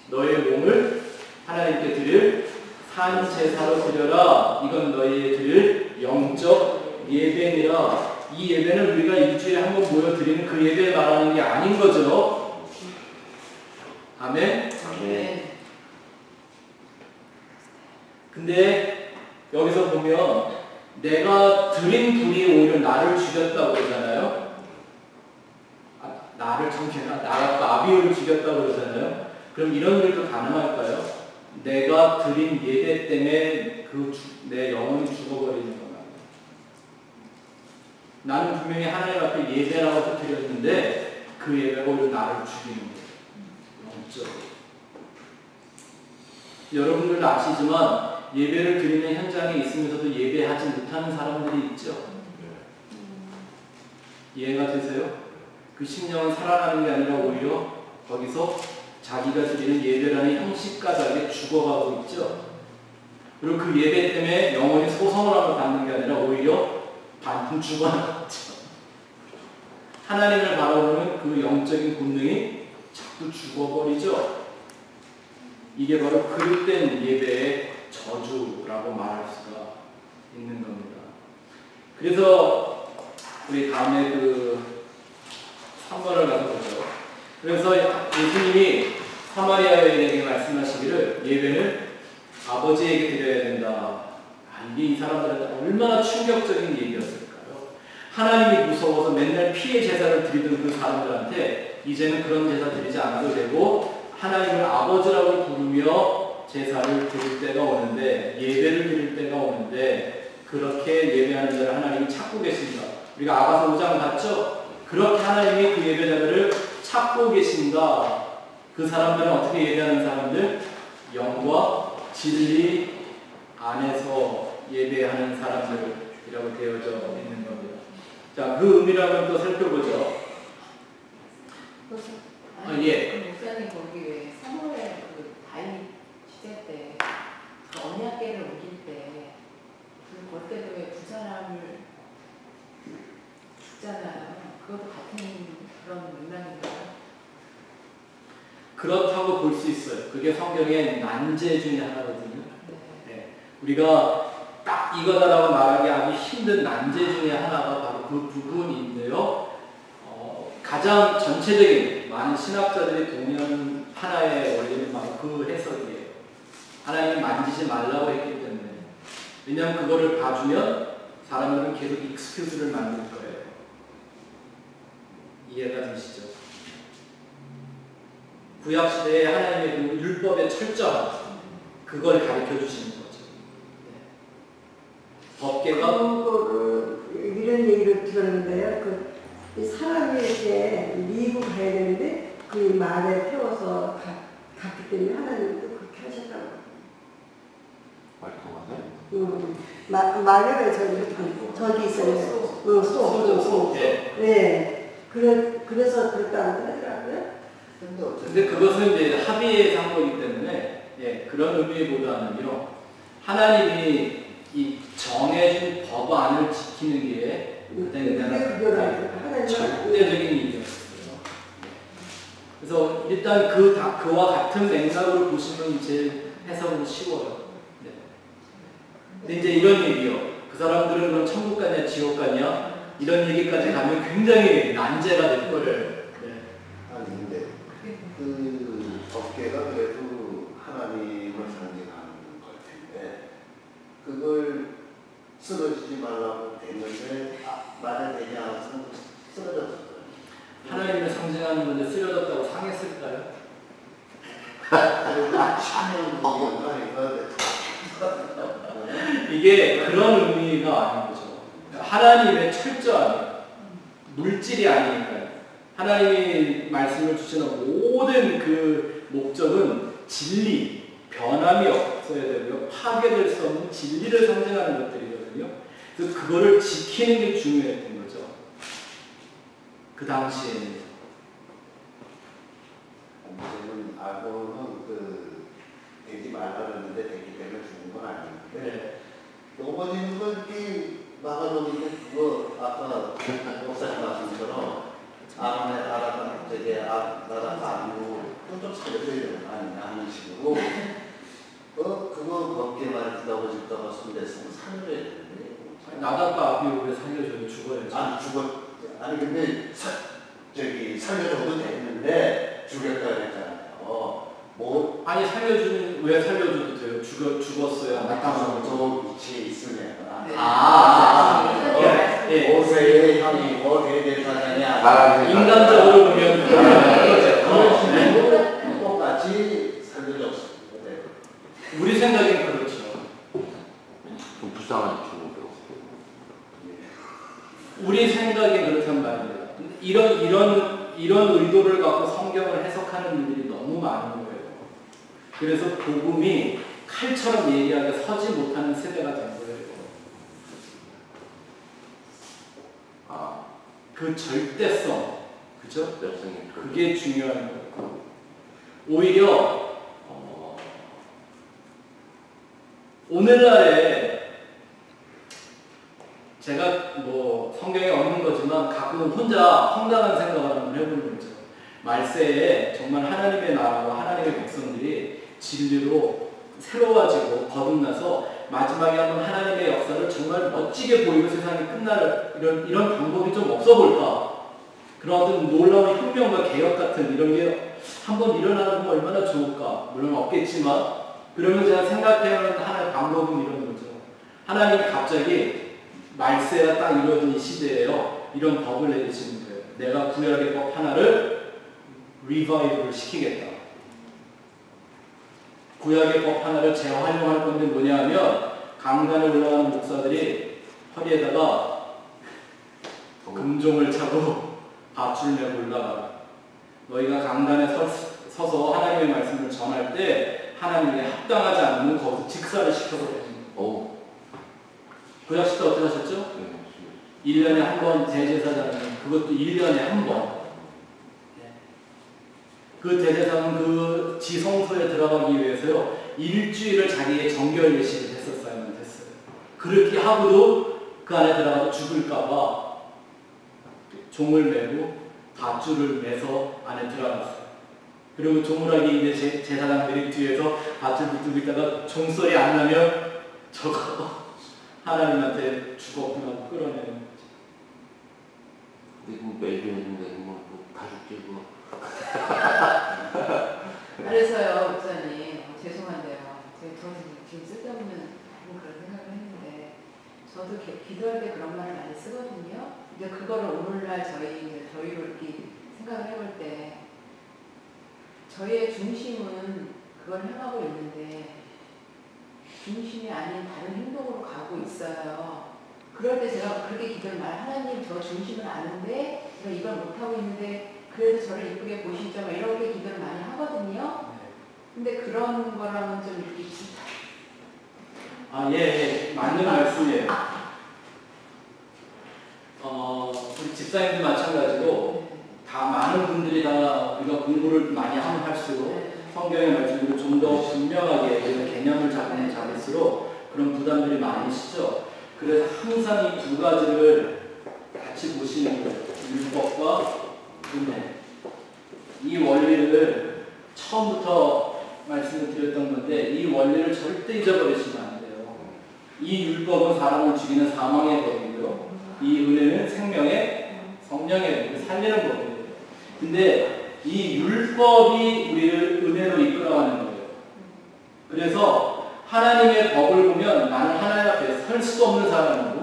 너의 몸을 하나님께 드릴 산 제사로 드려라. 이건 너희의 드릴 영적 예배니라. 이 예배는 우리가 일주일에 한 번 모여 드리는 그 예배 말하는 게 아닌 거죠. 아멘. 네. 근데 여기서 보면 내가 드린 분이 오히려 나를 죽였다고 그러잖아요. 나를 정죄나 나가 아비오를 죽였다고 그러잖아요. 그럼 이런 일도 가능할까요? 내가 드린 예배 때문에 내 영혼이 죽어버리는 거야. 나는 분명히 하나님 앞에 예배라고 드렸는데 그 예배가 오히려 나를 죽이는 거예요. 영적으로. 여러분들도 아시지만 예배를 드리는 현장에 있으면서도 예배하지 못하는 사람들이 있죠. 이해가 되세요? 그 심령은 살아나는 게 아니라 오히려 거기서 자기가 드리는 예배라는 형식까지 죽어가고 있죠. 그리고 그 예배 때문에 영혼이 소성함을 받는 게 아니라 오히려 반품 죽어나갔죠. 하나님을 바라보는 그 영적인 본능이 자꾸 죽어버리죠. 이게 바로 그릇된 예배의 저주라고 말할 수가 있는 겁니다. 그래서 우리 다음에 그 3번을 가서 보죠. 그래서 예수님이 사마리아 여인에게 말씀하시기를 예배는 아버지에게 드려야 된다. 이게 이 사람들한테 얼마나 충격적인 얘기였을까요? 하나님이 무서워서 맨날 피해 제사를 드리던 그 사람들한테 이제는 그런 제사 드리지 않아도 되고 하나님을 아버지라고 부르며 제사를 드릴 때가 오는데 예배를 드릴 때가 오는데 그렇게 예배하는 자를 하나님이 찾고 계신다. 우리가 아가서 5장 봤죠? 그렇게 하나님이 그 예배자들을 찾고 계신다. 그 사람들은 어떻게 예배하는 사람들? 영과 진리 안에서 예배하는 사람들이라고 되어져 있는 겁니다. 자, 그 의미를 또 살펴보죠. 예. 목사님 거기 왜 사무엘 그 다윗 시대 때 그 언약궤를 옮길 때 그 그때도 왜 두 사람을 죽잖아요. 그것도 같은 그런 맥락인가요? 그렇다고 볼 수 있어요. 그게 성경의 난제 중에 하나거든요. 네. 우리가 딱 이거다라고 말하기 아주 힘든 난제 중에 하나가 바로 그 부분인데요. 가장 전체적인 많은 신학자들이 동의하는 하나의 원리는 바로 그 해석이에요. 하나님이 만지지 말라고 했기 때문에. 왜냐하면 그거를 봐주면 사람들은 계속 익스큐즈를 만들 거예요. 이해가 되시죠? 구약시대에 하나님의 그 율법의 철저함, 그걸 가르쳐 주시는 거죠. 네. 법계가 그거를 이런 얘기를 들었는데요. 이 사람이 이렇게 미국 가야 되는데 그 말에 태워서 갔기 때문에 하나님도 그렇게 하셨다고. 말에 저기 있어요. 소. 네. 그래서 그랬다고 하더라고요. 근데 그것은 이제 합의의 상고이기 때문에 예, 그런 의미보다는요. 하나님이 이 정해진 법안을 지키는 게 절대적인 일이었어요. 그래서 일단 그와 같은 맥락으로 보시면 이제 해석은 쉬워요. 네. 근데 이제 이런 얘기요. 그 사람들은 그럼 천국 가냐 지옥 가냐 이런 얘기까지 가면 굉장히 난제가 될 거를. 네. 아니 근데 그 법계가 그래도 하나님을 상징하는 걸 텐데 그걸 쓰러지지 말라고 됐는데 말에 되지 않아서 쓰러졌어요. 하나님을 상징하는 건데 쓰러졌다고 상했을까요? 10년 하니까 이게 그런 의미가 아닌 거죠. 하나님의 철저함, 물질이 아니니까요. 하나님이 말씀을 주시는 모든 그 목적은 진리, 변함이 없어야 되고요. 파괴될 수 없는 진리를 상징하는 것들이거든요. 그래서 그거를 지키는 게 중요했던 거죠. 그 당시에는. 문제는 아고는 되지 말라 그랬는데 되기 때문에 죽은 건 아닌데 네. 넘어지는 건 이렇게 막아놓는데 그거 아까 목사님 말씀처럼 나라가 아니고 좀 살려줘야 되는 거 아니냐 하는 식으로 그거 법계 말을 듣다 보니까 손대서 살려줘야 되는데 나다가 아비 왜 살려줘요? 죽어야지. 아니 근데 살려줘도 되는데 죽였다 그랬잖아요. 뭐 아니 왜 살려줘도 돼요? 죽었어요. 나타나서 위치에 있으면 예. 오세의 형이고 대대사장이 인간적으로 보면 똑같이 살려줬습니다. 우리 생각엔 그렇죠. 좀 불쌍하게 죽고. 우리 생각엔 그렇단 말이에요. 근데 이런 의도를 갖고 성경을 해석하는 분들이 너무 많은 거예요. 그래서 복음이 칼처럼 예리하게 서지 못하는 세대가 된 거예요. 그 절대성, 그죠? 그게 중요한 거예요. 오히려 오늘날에 제가 뭐 성경에 없는 거지만 가끔 혼자 황당한 생각을 한번 해보는 거죠. 말세에 정말 하나님의 나라와 하나님의 백성들이 진리로 새로워지고 거듭나서 마지막에 한번 하나님의 역사를 정말 멋지게 보이고 세상이 끝날 이런 방법이 좀 없어 볼까? 그런 어떤 놀라운 혁명과 개혁 같은 이런 게 한번 일어나면 얼마나 좋을까? 물론 없겠지만 그러면 제가 생각해보는 하나의 방법은 이런 거죠. 하나님이 갑자기 말세가 딱 이루어진 이 시대에요. 이런 법을 내리시는 거예요. 내가 구약의 법 하나를 리바이브를 시키겠다. 구약의 법 하나를 재활용할 건데 뭐냐 하면 강단에 올라가는 목사들이 허리에다가 금종을 차고 밧줄 메고 올라가라. 너희가 강단에 서서 하나님의 말씀을 전할 때 하나님께 합당하지 않는 거기서 직사를 시켜버려요. 구약 시대 어떻게 하셨죠? 1년에 한 번 대제사장은 그것도 1년에 한 번. 그 대제사장은 그 지성소에 들어가기 위해서요. 일주일을 자기의 정결 예식을 했었어야만 됐어요. 그렇게 하고도 그 안에 들어가서 죽을까봐 종을 메고 밧줄을 매서 안에 들어갔어요. 그리고 조물하게 이제 제사장들이 뒤에서 밧줄 붙들고 있다가 종소리 안 나면 저거 하나님한테 죽었구나 하고 끌어내는 거죠. 근데 그 매일 했는데 뭐다 죽지 그거. 그래서요, 목사님, 죄송한데요. 저는 지금 쓸데없는 그런 생각을 했는데, 저도 기도할 때 그런 말을 많이 쓰거든요. 근데 그거를 오늘날 저희로 이렇게 생각을 해볼 때, 저희의 중심은 그걸 향하고 있는데, 중심이 아닌 다른 행동으로 가고 있어요. 그럴 때 제가 그렇게 기도를 하나님 저 중심을 아는데, 제가 이걸 못하고 있는데, 그래도 저를 이쁘게 보시죠. 이렇게 기도를 많이 하거든요. 근데 그런 거랑은 좀 이렇게 비슷해요. 예, 맞는 말씀이에요. 우리 집사님도 마찬가지고 다 많은 분들이 다 우리가 공부를 많이 하면 할수록 성경의 말씀을 좀 더 분명하게 이런 개념을 잡을수록 그런 부담들이 많이 있죠. 그래서 항상 이 두 가지를 같이 보시는 거예요. 율법과 은혜. 이 원리를 처음부터 말씀을 드렸던 건데 이 원리를 절대 잊어버리시면 안 돼요. 이 율법은 사람을 죽이는 사망의 법이고요. 이 은혜는 생명의 성령의 법을 살리는 법이에요. 근데 이 율법이 우리를 은혜로 이끌어가는 거예요. 그래서 하나님의 법을 보면 나는 하나님 앞에 설 수 없는 사람이고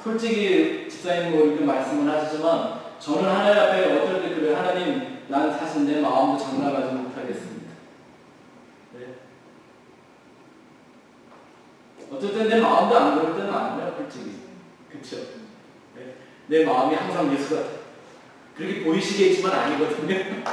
솔직히 집사님 이렇게 말씀을 하시지만 저는 하나님 앞에 어떨 때 그래요. 하나님 나는 사실 내 마음도 장담하지 못하겠습니다. 네. 어쩔 땐 내 마음도 안 그럴 때는 아니에요. 솔직히. 그쵸? 네. 내 마음이 항상 예수 같아요. 그렇게 보이시겠지만 아니거든요.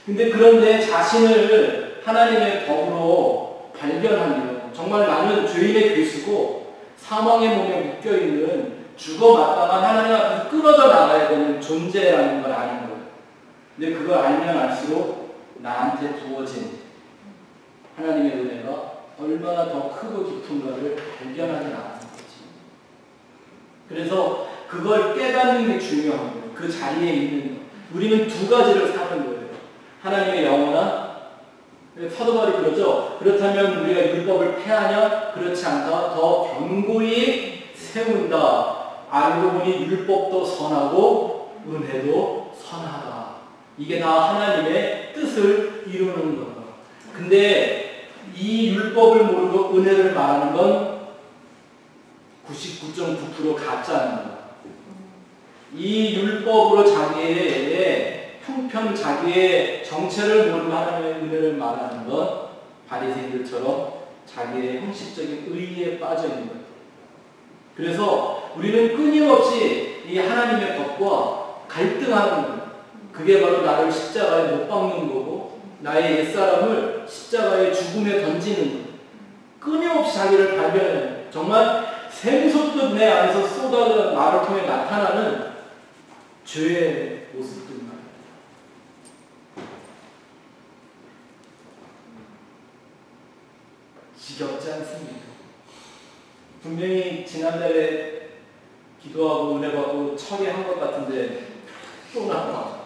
근데 그런데 자신을 하나님의 법으로 발견하면 정말 나는 죄인의 괴수고 사망의 몸에 묶여있는 죽어 마땅한 하나님 앞에서 끊어져 나가야 되는 존재라는 걸 아는 거예요. 근데 그걸 알면 알수록 나한테 부어진 하나님의 은혜가 얼마나 더 크고 깊은가를 발견하지 않는 거지. 그래서 그걸 깨닫는 게 중요한 거예요. 그 자리에 있는 것. 우리는 두 가지를 사는 거예요. 하나님의 영원한, 사도 바울이 그러죠. 그렇다면 우리가 율법을 폐하냐? 그렇지 않다. 더 견고히 세운다. 알고 보니 율법도 선하고 은혜도 선하다. 이게 다 하나님의 뜻을 이루는 거다. 근데 이 율법을 모르고 은혜를 말하는 건 99.9% 가짜는 거다. 이 율법으로 자기의 형편, 자기의 정체를 모르고 하나님의 은혜를 말하는 건 바리새인들처럼 자기의 형식적인 의의에 빠져 있는 거예요. 그래서 우리는 끊임없이 이 하나님의 법과 갈등하는 거예요. 그게 바로 나를 십자가에 못 박는 거고 나의 옛사람을 십자가의 죽음에 던지는 거예요. 끊임없이 자기를 발견해요. 정말 샘솟듯 내 안에서 쏟아져 나를 통해 나타나는 죄의 모습들만. 지겹지 않습니까? 분명히 지난달에 기도하고 은혜 받고 처리한 것 같은데 또 나와.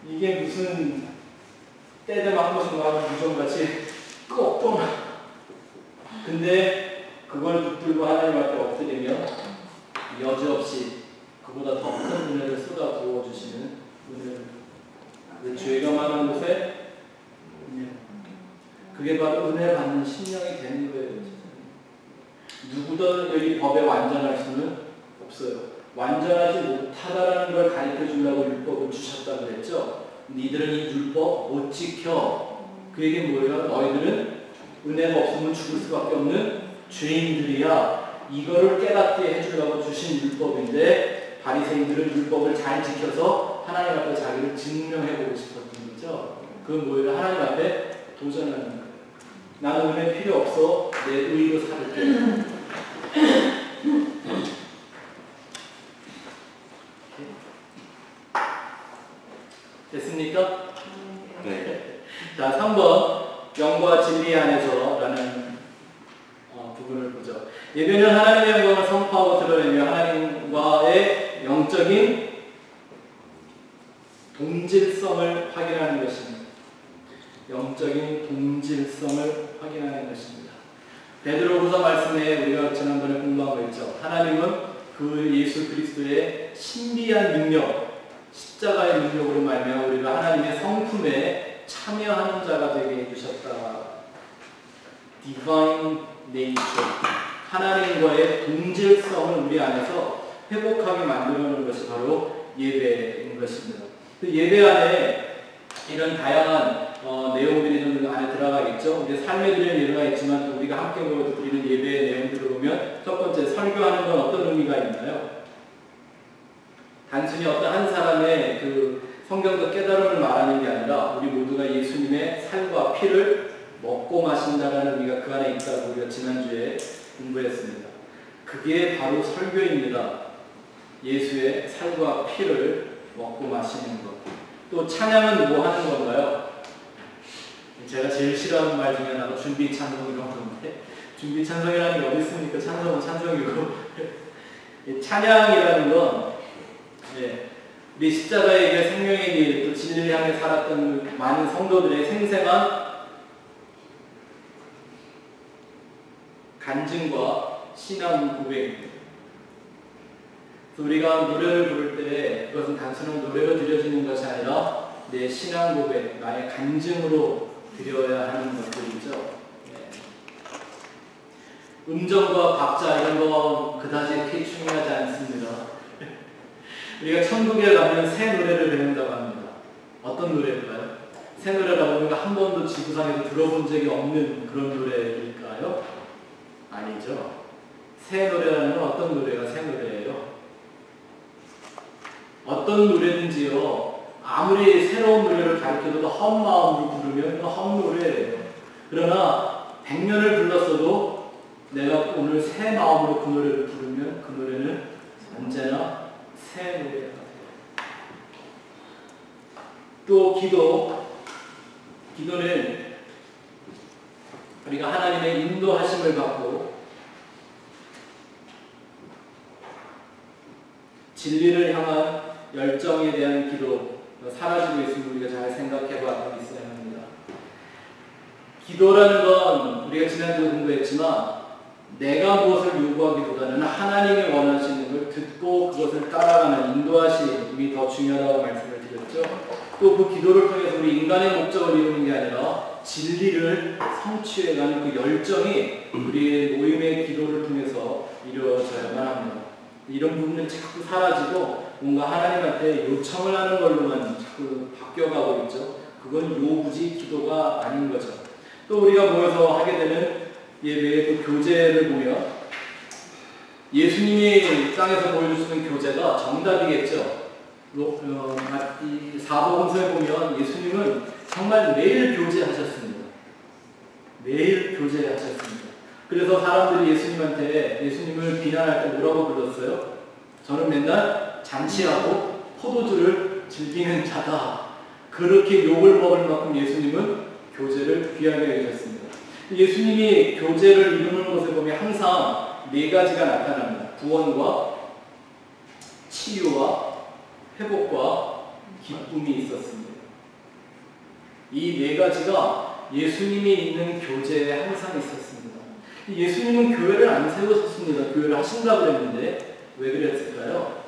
이게 무슨 때되면 한 번씩 나오는 무정같이 꼭 또 나와. 근데 그걸 붙들고 하나님 앞에 엎드리면 여지없이 그보다 더 큰 은혜를 쏟아 부어주시는 은혜를. 그 죄가 많은 곳에 그게 바로 은혜 받는 심령이 되는 거예요. 누구도 여기 법에 완전할 수는 없어요. 완전하지 못하다라는 걸 가르쳐 주려고 율법을 주셨다고 그랬죠. 니들은 이 율법 못 지켜. 그 얘기는 뭐예요? 너희들은 은혜가 없으면 죽을 수밖에 없는 죄인들이야. 이거를 깨닫게 해주려고 주신 율법인데 바리새인들은 율법을 잘 지켜서 하나님 앞에 자기를 증명해보고 싶었던 거죠. 그건 뭐예요? 하나님 앞에 도전하는 거예요. 나는 은혜 필요 없어. 내 의로 살을게. 됐습니까? 네. 자, 3번 영과 진리 안에서 라는 부분을 보죠. 예배는 하나님의 영광을 선포하고 드러내며 하나님과의 영적인 동질성을 확인하는 것입니다. 영적인 동질성을 확인하는 것입니다. 베드로후서 말씀에 우리가 지난번에 공부한 거 있죠. 하나님은 그 예수 그리스도의 신비한 능력, 십자가의 능력으로 말미암아 우리가 하나님의 성품에 참여하는 자가 되게 해주셨다. Divine Nature, 하나님과의 동질성을 우리 안에서 회복하게 만들어놓은 것이 바로 예배인 것입니다. 그 예배 안에 이런 다양한 내용들이 좀 안에 들어가 있죠. 우리 삶에 드리는 예배가 있지만 또 우리가 함께 모여 드리는 예배의 내용들을 보면 첫 번째, 설교하는 건 어떤 의미가 있나요? 단순히 어떤 한 사람의 그 성경적 깨달음을 말하는 게 아니라 우리 모두가 예수님의 살과 피를 먹고 마신다라는 의미가 그 안에 있다고 우리가 지난주에 공부했습니다. 그게 바로 설교입니다. 예수의 살과 피를 먹고 마시는 것. 또 찬양은 뭐 하는 건가요? 제가 제일 싫어하는 말 중에 하나가 준비 찬송이라고 하는데, 준비 찬송이라는 게 어디 있습니까? 찬송은 찬송이고 찬양이라는 건 우리 십자가의 길, 생명의 길, 또 진리를 향해 살았던 많은 성도들의 생생한 간증과 신앙 고백입니다. 우리가 노래를 부를 때 그것은 단순한 노래로 드려지는 것이 아니라 내 신앙 고백, 나의 간증으로 드려야 하는 것들이죠. 음정과 박자 이런 거 그다지 그렇게 중요하지 않습니다. 우리가 천국에 가면 새 노래를 배운다고 합니다. 어떤 노래일까요? 새 노래라고 우리가 한 번도 지구상에서 들어본 적이 없는 그런 노래일까요? 아니죠. 새 노래라는 건 어떤 노래가 새 노래예요? 어떤 노래든지요, 아무리 새로운 노래를 가르쳐도 헛마음으로 부르면 그 헛노래예요. 그러나 100년을 불렀어도 내가 오늘 새 마음으로 그 노래를 부르면 그 노래는 언제나 새 노래가 돼요. 또 기도는 우리가 하나님의 인도하심을 받고 진리를 향한 열정에 대한 기도 사라지고 있음을 우리가 잘 생각해 봐야 있어야 합니다. 기도라는 건 우리가 지난주에 공부했지만 내가 무엇을 요구하기보다는 하나님이 원하시는 걸 듣고 그것을 따라가는 인도하심이 더 중요하다고 말씀을 드렸죠. 또 그 기도를 통해서 우리 인간의 목적을 이루는 게 아니라 진리를 성취해가는 그 열정이 우리의 모임의 기도를 통해서 이루어져야만 합니다. 이런 부분은 자꾸 사라지고 뭔가 하나님한테 요청을 하는 걸로만 자꾸 바뀌어가고 있죠. 그건 요구지 기도가 아닌 거죠. 또 우리가 모여서 하게 되는 예배의 그 교제를 보면 예수님이 땅에서 보여주시는 교제가 정답이겠죠. 이 사복음서에 보면 예수님은 정말 매일 교제하셨습니다. 매일 교제하셨습니다. 그래서 사람들이 예수님을 비난할 때 뭐라고 불렀어요? 저는 맨날 잔치하고 포도주를 즐기는 자다. 그렇게 욕을 먹을 만큼 예수님은 교제를 귀하게 여기셨습니다. 예수님이 교제를 이루는 것을 보면 항상 네 가지가 나타납니다. 구원과 치유와 회복과 기쁨이 있었습니다. 이 네 가지가 예수님이 있는 교제에 항상 있었습니다. 예수님은 교회를 안 세우셨습니다. 교회를 하신다고 그랬는데 왜 그랬을까요?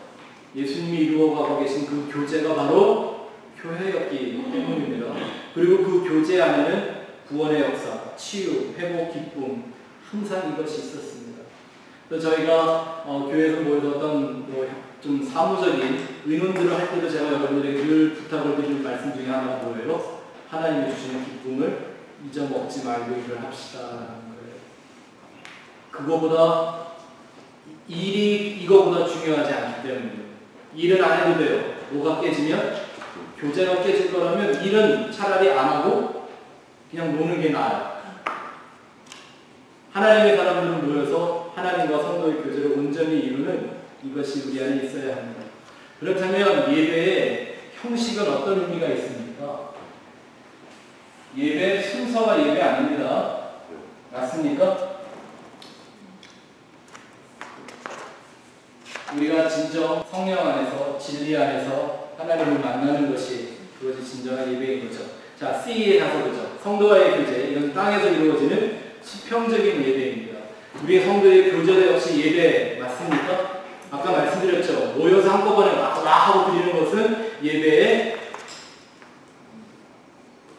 예수님이 이루어가고 계신 그 교제가 바로 교회였기 때문입니다. 그리고 그 교제 안에는 구원의 역사, 치유, 회복, 기쁨 항상 이것이 있었습니다. 또 저희가 교회에서 모여서 어떤 좀 사무적인 의논들을 할 때도 제가 여러분들에게 늘 부탁을 드리는 말씀 중에 하나가 뭐예요? 하나님이 주시는 기쁨을 잊어먹지 말고 일을 합시다라는 거예요. 그거보다 일이 이거보다 중요하지 않기 때문이에요. 일은 안 해도 돼요. 뭐가 깨지면? 교제가 깨질 거라면 일은 차라리 안 하고 그냥 노는 게 나아요. 하나님의 사람들은 모여서 하나님과 성도의 교제를 온전히 이루는 이것이 우리 안에 있어야 합니다. 그렇다면 예배의 형식은 어떤 의미가 있습니까? 예배 순서가 예배 아닙니다. 맞습니까? 우리가 진정 성령 안에서 진리 안에서 하나님을 만나는 것이 그것이 진정한 예배인 거죠. 자, C의 다소거죠. 성도와의 교제, 이건 땅에서 이루어지는 수평적인 예배입니다. 우리 성도의 교제도 역시 예배 맞습니까? 아까 말씀드렸죠. 모여서 한꺼번에 막 하고 드리는 것은 예배의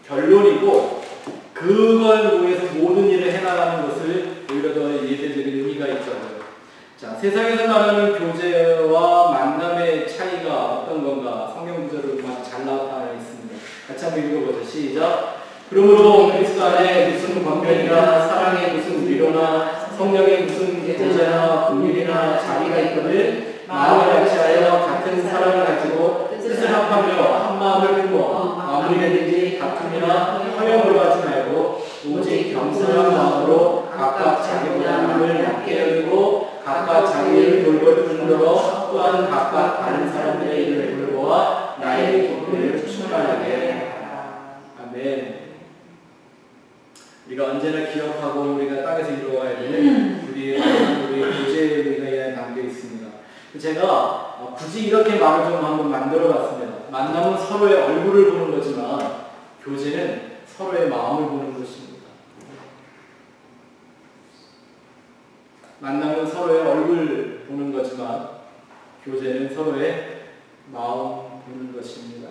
결론이고 그걸 위해서 모든 일을 해나가는 것을 오히려 더 예배적인 의미가 있죠. 자, 세상에서 말하는 교제와 만남의 차이가 어떤 건가 성경 구절을 잘 나타나 있습니다. 같이 한번 읽어보죠. 시작. 그러므로 그리스도 안에 무슨 권면이나 사랑에 무슨 위로나 성령에 무슨 제자나 긍휼이나 자비가 있거든 마음을 같이하여 같은 사랑을 가지고 뜻을 합하며 한 마음을 품어 아무리든지 다툼이나 허영으로 하지 말고 오직 겸손한 마음으로 각각 자기보다 남을 낮게 여기고 각각 자기를 돌볼 뿐더러 또한 각각 다른 사람들의 일을 돌보아 나의 기쁨을 충만하게 하라. 아멘. 우리가 언제나 기억하고 우리가 땅에서 이루어가야 되는 우리의 교제의 의미가 담겨 있습니다. 제가 굳이 이렇게 말을 좀 한번 만들어봤습니다. 만남은 서로의 얼굴을 보는 거지만 교제는 서로의 마음을 보는 것입니다. 만남은 서로의 얼굴 보는 거지만 교제는 서로의 마음 보는 것입니다.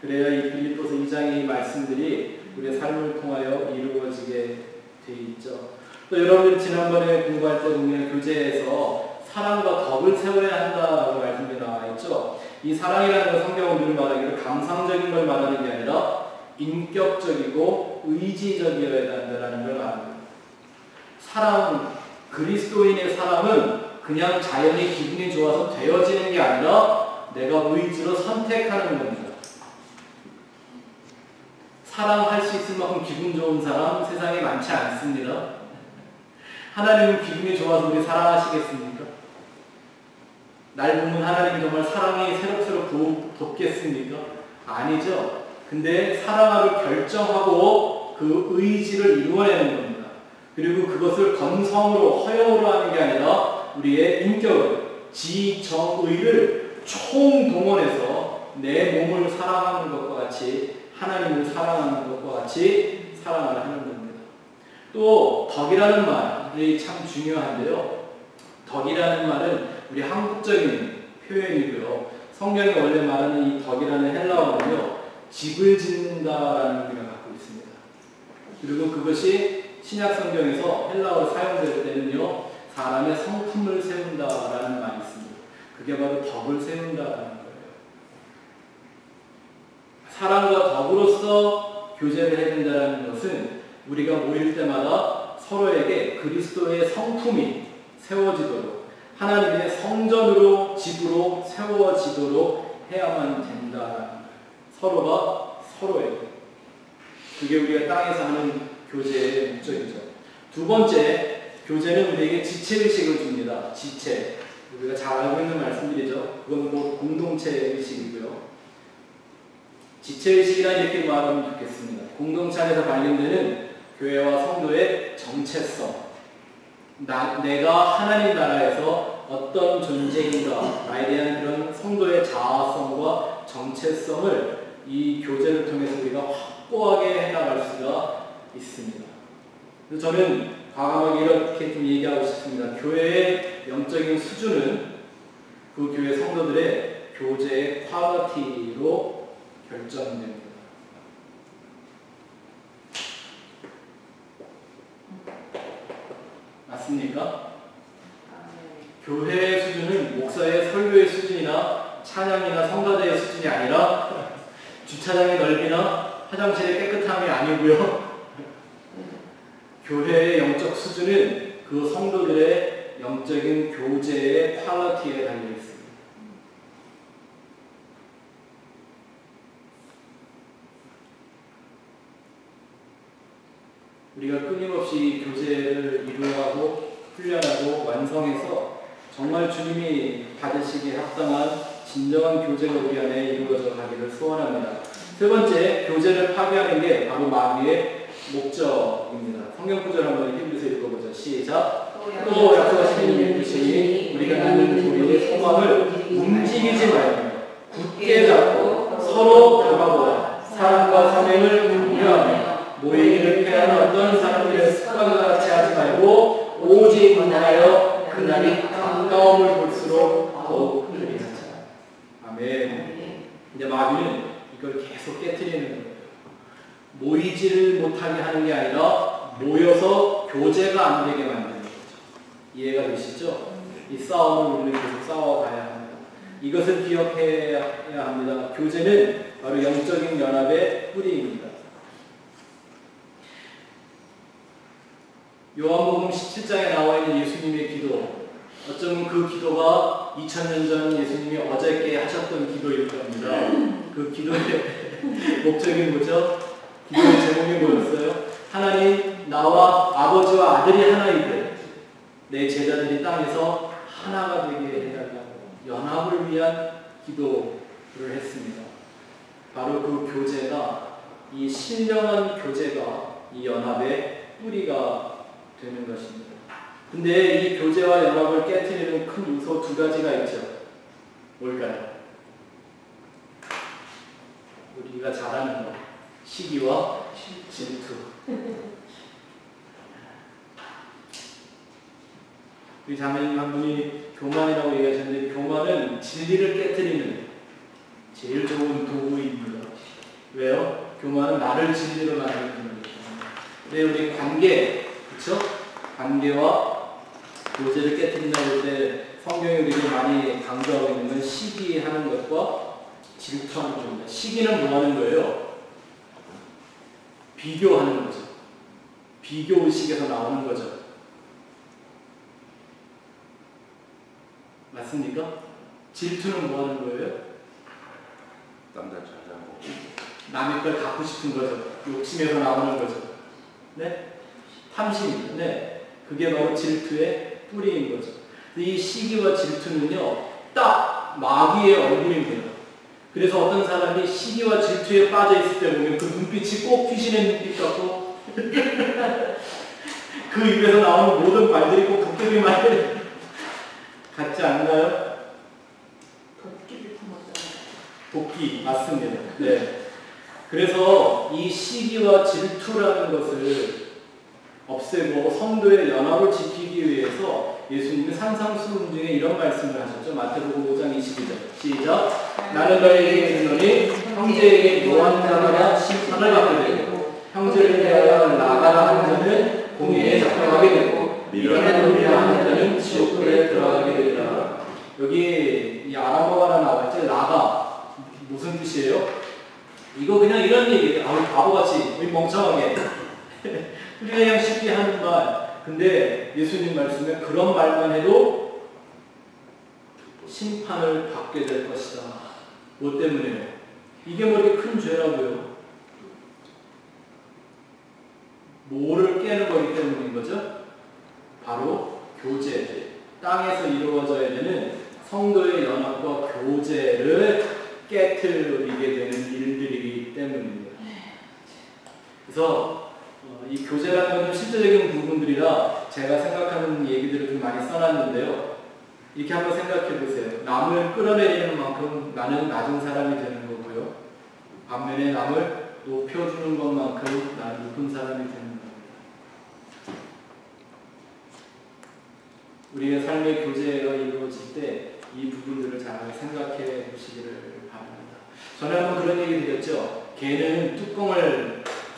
그래야 이 빌립보서 2장의 말씀들이 우리의 삶을 통하여 이루어지게 돼 있죠. 또 여러분들이 지난번에 공부할 때 보면 교제에서 사랑과 덕을 세워야 한다라고 말씀이 나와 있죠. 이 사랑이라는 건 성경은 늘 말하기를 감상적인 걸 말하는 게 아니라 인격적이고 의지적이어야 한다는 걸 말합니다. 사랑, 그리스도인의 사랑은 그냥 자연히 기분이 좋아서 되어지는 게 아니라 내가 의지로 선택하는 겁니다. 사랑할 수 있을 만큼 기분 좋은 사람 세상에 많지 않습니다. 하나님은 기분이 좋아서 우리 사랑하시겠습니까? 날 보면 하나님이 정말 사랑이 새록새록 돋겠습니까? 아니죠. 근데 사랑하기로 결정하고 그 의지를 이루어내는 겁니다. 그리고 그것을 건성으로 허용으로 하는 게 아니라 우리의 인격을 지정의를 총동원해서 내 몸을 사랑하는 것과 같이 하나님을 사랑하는 것과 같이 사랑을 하는 겁니다. 또 덕이라는 말이 참 중요한데요. 덕이라는 말은 우리 한국적인 표현이고요. 성경이 원래 말하는 이 덕이라는 헬라어는요, 집을 짓는다라는 의미가 갖고 있습니다. 그리고 그것이 신약 성경에서 헬라어로 사용될 때는요, 사람의 성품을 세운다라는 말이 있습니다. 그게 바로 덕을 세운다라는 거예요. 사랑과 덕으로서 교제를 해야 된다는 것은 우리가 모일 때마다 서로에게 그리스도의 성품이 세워지도록, 하나님의 성전으로, 집으로 세워지도록 해야만 된다라는 거예요. 서로가 서로에게. 그게 우리가 땅에서 하는 교제의 목적이죠. 두 번째, 교제는 우리에게 지체의식을 줍니다. 지체. 우리가 잘 알고 있는 말씀들이죠. 그건 뭐 공동체의식이고요. 지체의식이라 이렇게 말하면 좋겠습니다. 공동체 안에서 발견되는 교회와 성도의 정체성. 내가 하나님 나라에서 어떤 존재인가, 나에 대한 그런 성도의 자아성과 정체성을 이 교제를 통해서 우리가 확고하게 해나갈 수가 있습니다. 그래서 저는 과감하게 이렇게 좀 얘기하고 싶습니다. 교회의 영적인 수준은 그 교회 성도들의 교제의 퀄리티로 결정됩니다. 맞습니까? 교회의 수준은 목사의 설교의 수준이나 찬양이나 성가대의 수준이 아니라 주차장의 넓이나 화장실의 깨끗함이 아니고요. 교회의 영적 수준은 그 성도들의 영적인 교제의 퀄리티에 달려 있습니다. 우리가 끊임없이 교제를 이루어가고 훈련하고 완성해서 정말 주님이 받으시기에 합당한 진정한 교제가 우리 안에 이루어져 가기를 소원합니다. 세 번째, 교제를 파괴하는 게 바로 마귀의 목적입니다. 성경 구절 한번 힘내서 읽어보죠. 시작. 또 약속하신 이의 뜻이 우리가 낳는 우리의 소망을 움직이지 말고 굳게 잡고 서로 돌아보아 사랑과 선행을 강요하며 모이기를 피하는 어떤 사람들의 습관과 같이 하지 말고 오직 만나여 그날이 가까움을 볼수록 더욱 그리하자. 아멘. 이제 마귀는 이걸 계속 깨트리는 거예요. 모이지를 못하게 하는 게 아니라 모여서 교제가 안 되게 만드는 거죠. 이해가 되시죠? 이 싸움을 우리는 계속 싸워가야 합니다. 이것을 기억해야 합니다. 교제는 바로 영적인 연합의 뿌리입니다. 요한복음 17장에 나와 있는 예수님의 기도, 어쩌면 그 기도가 2000년 전 예수님이 어저께 하셨던 기도일 겁니다. 그 기도의 목적이 뭐죠? 기도의 제목이 뭐였어요? 하나님, 나와 아버지와 아들이 하나이되 내 제자들이 땅에서 하나가 되게 해달라고 연합을 위한 기도를 했습니다. 바로 그 교제가, 이 신령한 교제가 이 연합의 뿌리가 되는 것입니다. 근데 이 교제와 연합을 깨트리는 큰 요소 두 가지가 있죠. 뭘까요? 우리가 잘 아는 거. 시기와 질투. 우리 자매님 한 분이 교만이라고 얘기하셨는데, 교만은 진리를 깨트리는 제일 좋은 도구입니다. 왜요? 교만은 나를 진리로 만드는 겁니다. 근데 우리 관계, 그렇죠? 관계와 교제를 깨트린다고 할 때 성경이 우리에게 많이 강조하고 있는 건 시기하는 것과 질투하는 겁니다. 시기는 뭐 하는 거예요? 비교하는 거죠. 비교 의식에서 나오는 거죠. 맞습니까? 질투는 뭐 하는 거예요? 남자 잘하고 남의 걸 갖고 싶은 거죠. 욕심에서 나오는 거죠. 네? 탐심. 네. 그게 바로 질투의 뿌리인 거죠. 이 시기와 질투는요, 딱 마귀의 얼굴입니다. 그래서 어떤 사람이 시기와 질투에 빠져 있을 때 보면 그 눈빛이 꼭 귀신의 눈빛 같고 그 입에서 나오는 모든 말들이 꼭 도깨비 말 같지 않나요? 도끼를 품었잖아요. 도끼 맞습니다. 네. 그래서 이 시기와 질투라는 것을 없애고 성도의 연합을 지키기 위해서 예수님이 산상수훈 중에 이런 말씀을 하셨죠. 마태복음 5장 22절 시작. 나는 너희에게 이르노니 형제에게 노한자마다 심판을 받게 되고 형제를 대하여 나가라 하는 자는 공의에 잡혀가게 되고 미련한 놈이라 하는 자는 지옥불에 들어가게 되리라. 여기 이 아람어가 하나 나왔죠. 나가 무슨 뜻이에요? 이거 그냥 이런 얘기예요. 아, 바보같이 우리 멍청하게 우리가 그냥 쉽게 하는 말. 근데 예수님 말씀에 그런 말만 해도 심판을 받게 될 것이다. 뭐 때문에요? 이게 뭐 이렇게 큰 죄라고요? 뭐를 깨는 거기 때문인 거죠? 바로 교제. 땅에서 이루어져야 되는 성도의 연합과 교제를 깨트리게 되는 일들이기 때문입니다. 그래서 이 교제라는 건 실제적인 부분들이라 제가 생각하는 얘기들을 좀 많이 써놨는데요. 이렇게 한번 생각해 보세요. 남을 끌어내리는 만큼 나는 낮은 사람이 되는 거고요. 반면에 남을 높여주는 것만큼 나는 높은 사람이 되는 겁니다. 우리의 삶의 교제가 이루어질 때 이 부분들을 잘 생각해 보시기를 바랍니다. 전에 한번 그런 얘기 드렸죠. 개는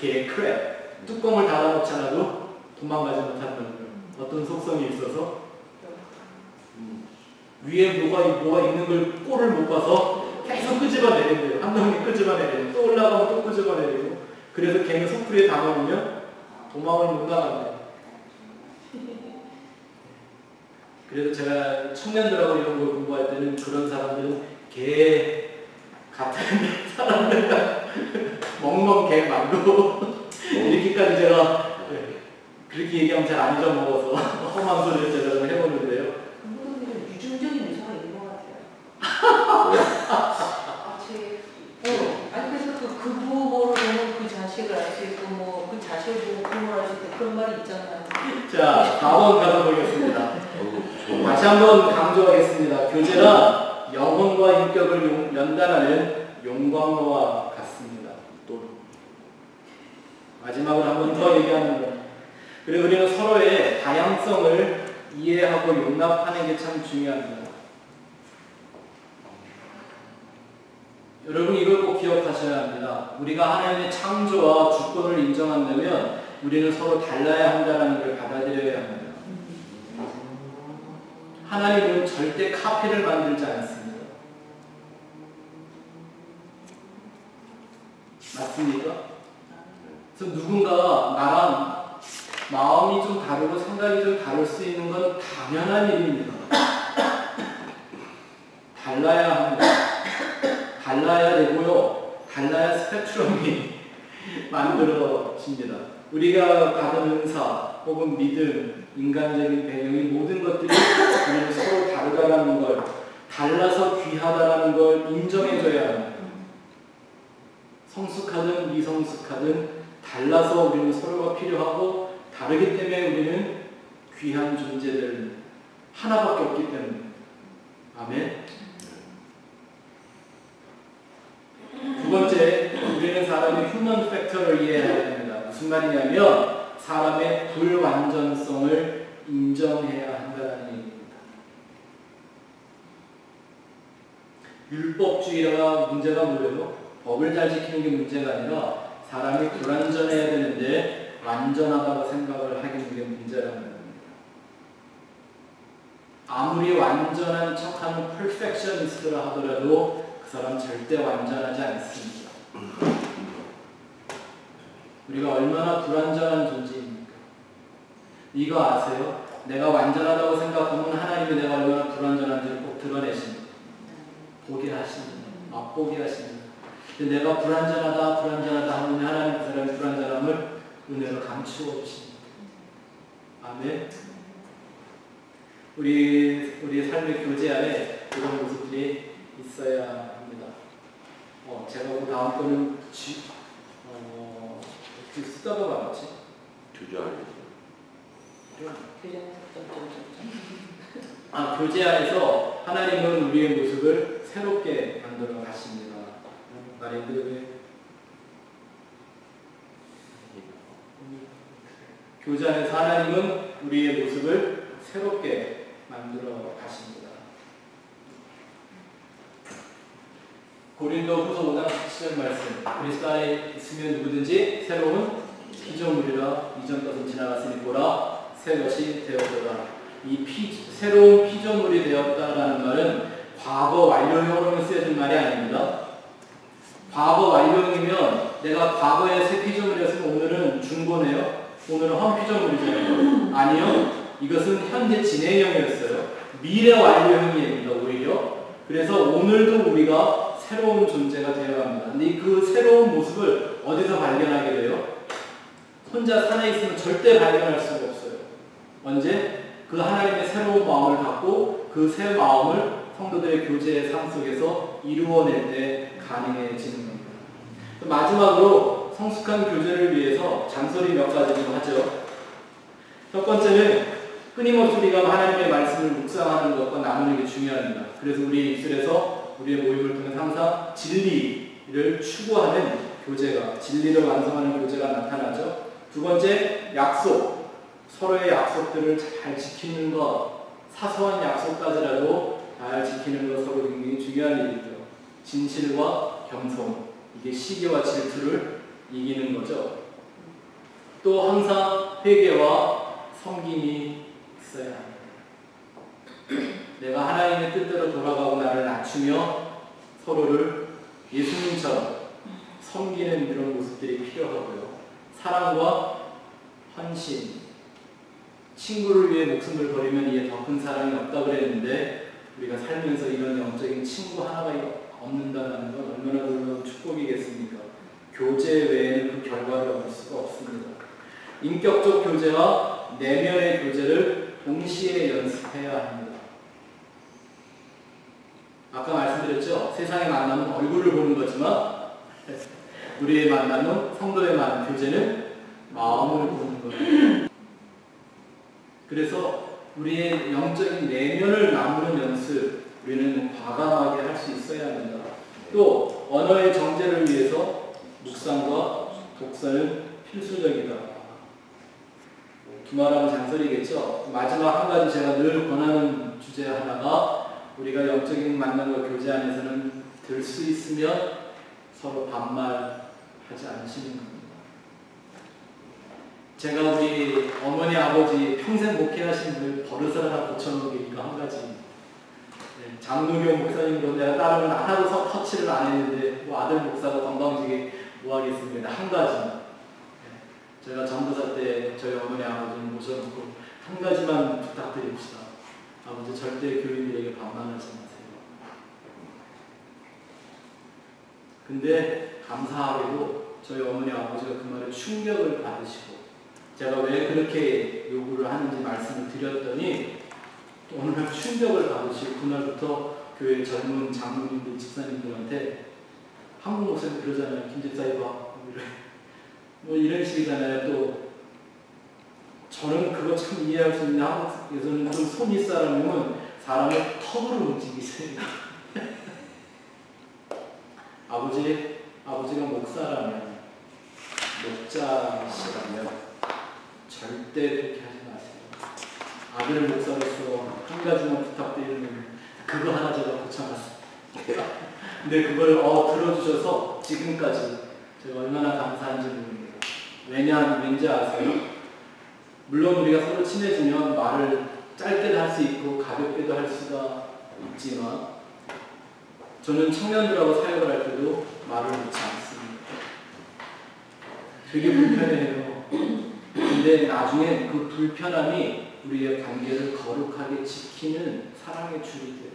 개 크랩 뚜껑을 닫아놓지 않아도 도망가지 못한다는 거예요. 어떤 속성이 있어서 위에 뭐가 있는 걸 꼴을 못 봐서 계속 끄집어내린대요. 한 덩이 끄집어내리고 또 올라가면 또 끄집어내리고. 그래서 걔는 소쿠리에 담아오면 도망을 못 나간대요. 그래서 제가 청년들하고 이런 걸 공부할 때는 그런 사람들은 개 같은 사람들 멍멍 개 만두 이렇게까지 제가 그렇게 얘기하면 잘 안 잊어먹어서 험한 소리를 제가 좀 해보는데요. 그분들은 유중적인 요소가 있는 것 같아요. 아니 그래서 그 부모를 보면 그 자식을 알 수 있고 뭐 그 자식을 보고 부모를 알 수 있고 그런 말이 있잖아요. 자, 4번 가서 보겠습니다. 다시 한번 강조하겠습니다. 교제란 영혼과 인격을 연단하는 용광로와 같습니다. 또 마지막으로 한 번 더 얘기하는 거. 그리고 우리는 서로의 다양성을 이해하고 용납하는 게 참 중요합니다. 여러분 이걸 꼭 기억하셔야 합니다. 우리가 하나님의 창조와 주권을 인정한다면 우리는 서로 달라야 한다는 걸 받아들여야 합니다. 하나님은 절대 카피를 만들지 않습니다. 맞습니까? 그래서 누군가 나랑 마음이 좀 다르고 생각이 좀 다를 수 있는 건 당연한 일입니다. 달라야 합니다. 달라야 되고요. 달라야 스펙트럼이 만들어집니다. 우리가 받은 은사 혹은 믿음, 인간적인 배경이 모든 것들이 우리는 서로 다르다는 걸, 달라서 귀하다는 걸 인정해줘야 합니다. 성숙하든 미성숙하든 달라서 우리는 서로가 필요하고 다르기 때문에 우리는 귀한 존재들 하나밖에 없기 때문에. 아멘. 두 번째, 우리는 사람의 휴먼 팩터를 이해해야 됩니다. 무슨 말이냐면 사람의 불완전성을 인정해야 한다는 얘기입니다. 율법주의가 문제가 뭐예요? 법을 잘 지키는 게 문제가 아니라 사람이 불완전해야 되는데 완전하다고 생각을 하는 게 문제라는 겁니다. 아무리 완전한 척하는 퍼펙셔니스트라 하더라도 그 사람 절대 완전하지 않습니다. 우리가 얼마나 불완전한 존재입니까? 이거 아세요? 내가 완전하다고 생각하면 하나님이 내가 얼마나 불완전한지를 꼭 드러내십니다. 보게 하십니다. 맛보게 하십니다. 근데 내가 불완전하다 하면 하나님 그 사람의 불완전함을 은혜로 감추어 주십니다. 아멘. 우리 삶의 교제 안에 이런 모습들이 있어야 합니다. 제가 그 다음 거는 쓰다가 말았지? 주저하겠어요. 교제 안에서 하나님은 우리의 모습을 새롭게 만들어 가십니다. 말인데 교제 안에서 하나님은 우리의 모습을 새롭게 만들어 가십니다. 고린도 후서 5장 17절 말씀. 그리스도 안에 있으면 누구든지 새로운 피조물이라 이전 것은 지나갔으니 보라 새 것이 되었도다. 이 새로운 피조물이 되었다라는 말은 과거 완료형으로 쓰여진 말이 아닙니다. 과거 완료형이면 내가 과거에 새 피조물이었으면 오늘은 중고네요. 오늘은 현 피조물이잖아요. 아니요. 이것은 현재 진행형이었어요. 미래 완료형입니다. 오히려. 그래서 오늘도 우리가 새로운 존재가 되어야 합니다. 근데 그 새로운 모습을 어디서 발견하게 돼요? 혼자 산에 있으면 절대 발견할 수가 없어요. 언제? 그 하나님의 새로운 마음을 갖고 그 새 마음을 성도들의 교제의 삶 속에서 이루어낼 때 가능해지는 겁니다. 마지막으로 성숙한 교제를 위해서 잔소리 몇 가지 좀 하죠. 첫 번째는 끊임없이 우리가 하나님의 말씀을 묵상하는 것과 나누는 게 중요합니다. 그래서 우리 입술에서 우리의 모임을 통해 항상 진리를 추구하는 교제가, 진리를 완성하는 교제가 나타나죠. 두 번째, 약속. 서로의 약속들을 잘 지키는 것, 사소한 약속까지라도 잘 지키는 것 서로 굉장히 중요한 일이죠. 진실과 겸손, 이게 시기와 질투를 이기는 거죠. 또 항상 회개와 섬김이 있어야 합니다. 내가 하나님의 뜻대로 돌아가고 나를 낮추며 서로를 예수님처럼 섬기는 그런 모습들이 필요하고요. 사랑과 헌신, 친구를 위해 목숨을 버리면 이에 더 큰 사랑이 없다고 그랬는데 우리가 살면서 이런 영적인 친구 하나가 없는다는 건 얼마나 놀라운 축복이겠습니까? 교제 외에는 그 결과를 얻을 수가 없습니다. 인격적 교제와 내면의 교제를 동시에 연습해야 합니다. 아까 말씀드렸죠? 세상의 만남은 얼굴을 보는 거지만 우리의 만남은, 성도의 만남, 교제는 마음을 보는 거예요. 그래서 우리의 영적인 내면을 나누는 연습, 우리는 과감하게 할 수 있어야 합니다. 또 언어의 정제를 위해서 묵상과 독서는 필수적이다. 두말하면 잔소리겠죠. 마지막 한 가지 제가 늘 권하는 주제 하나가 우리가 영적인 만남과 교제 안에서는 될 수 있으면 서로 반말하지 않으시는 겁니다. 제가 우리 어머니 아버지 평생 목회하신 분 버릇을 하나 고쳐놓은 게 이거 한 가지. 장로교 목사님도 내가 다른 건 하나도 터치를 안 했는데 뭐 아들 목사가 건방지게 뭐 하겠습니다. 한 가지. 제가 전도사 때 저희 어머니 아버지를 모셔놓고 한 가지만 부탁드립시다. 아버지 절대 교인들에게 반말하지 마세요. 근데 감사하게도 저희 어머니 아버지가 그 말에 충격을 받으시고 제가 왜 그렇게 요구를 하는지 말씀을 드렸더니 또 어느 날 충격을 받으시고 그날부터 교회 젊은 장로님들, 집사님들한테 한국 목사님 그러잖아요. 김 집사 이거 뭐 이런 식이잖아요. 또 저는 그거 참 이해할 수 있는데 한국에서는 좀 손이 사람이면 사람을 턱으로 움직이세요. 아버지가 목사라면, 목자시라면 절대 그렇게 하지 마세요. 아들 목사로서 한 가지만 부탁드리는 그거 하나 제가 고쳐놨어요. 근데 그걸 들어주셔서 지금까지 제가 얼마나 감사한지 모릅니다. 왠지 아세요? 물론 우리가 서로 친해지면 말을 짧게도 할 수 있고 가볍게도 할 수가 있지만 저는 청년들하고 사역을 할 때도 말을 놓지 않습니다. 되게 불편해요. 근데 나중에 그 불편함이 우리의 관계를 거룩하게 지키는 사랑의 줄이 돼요.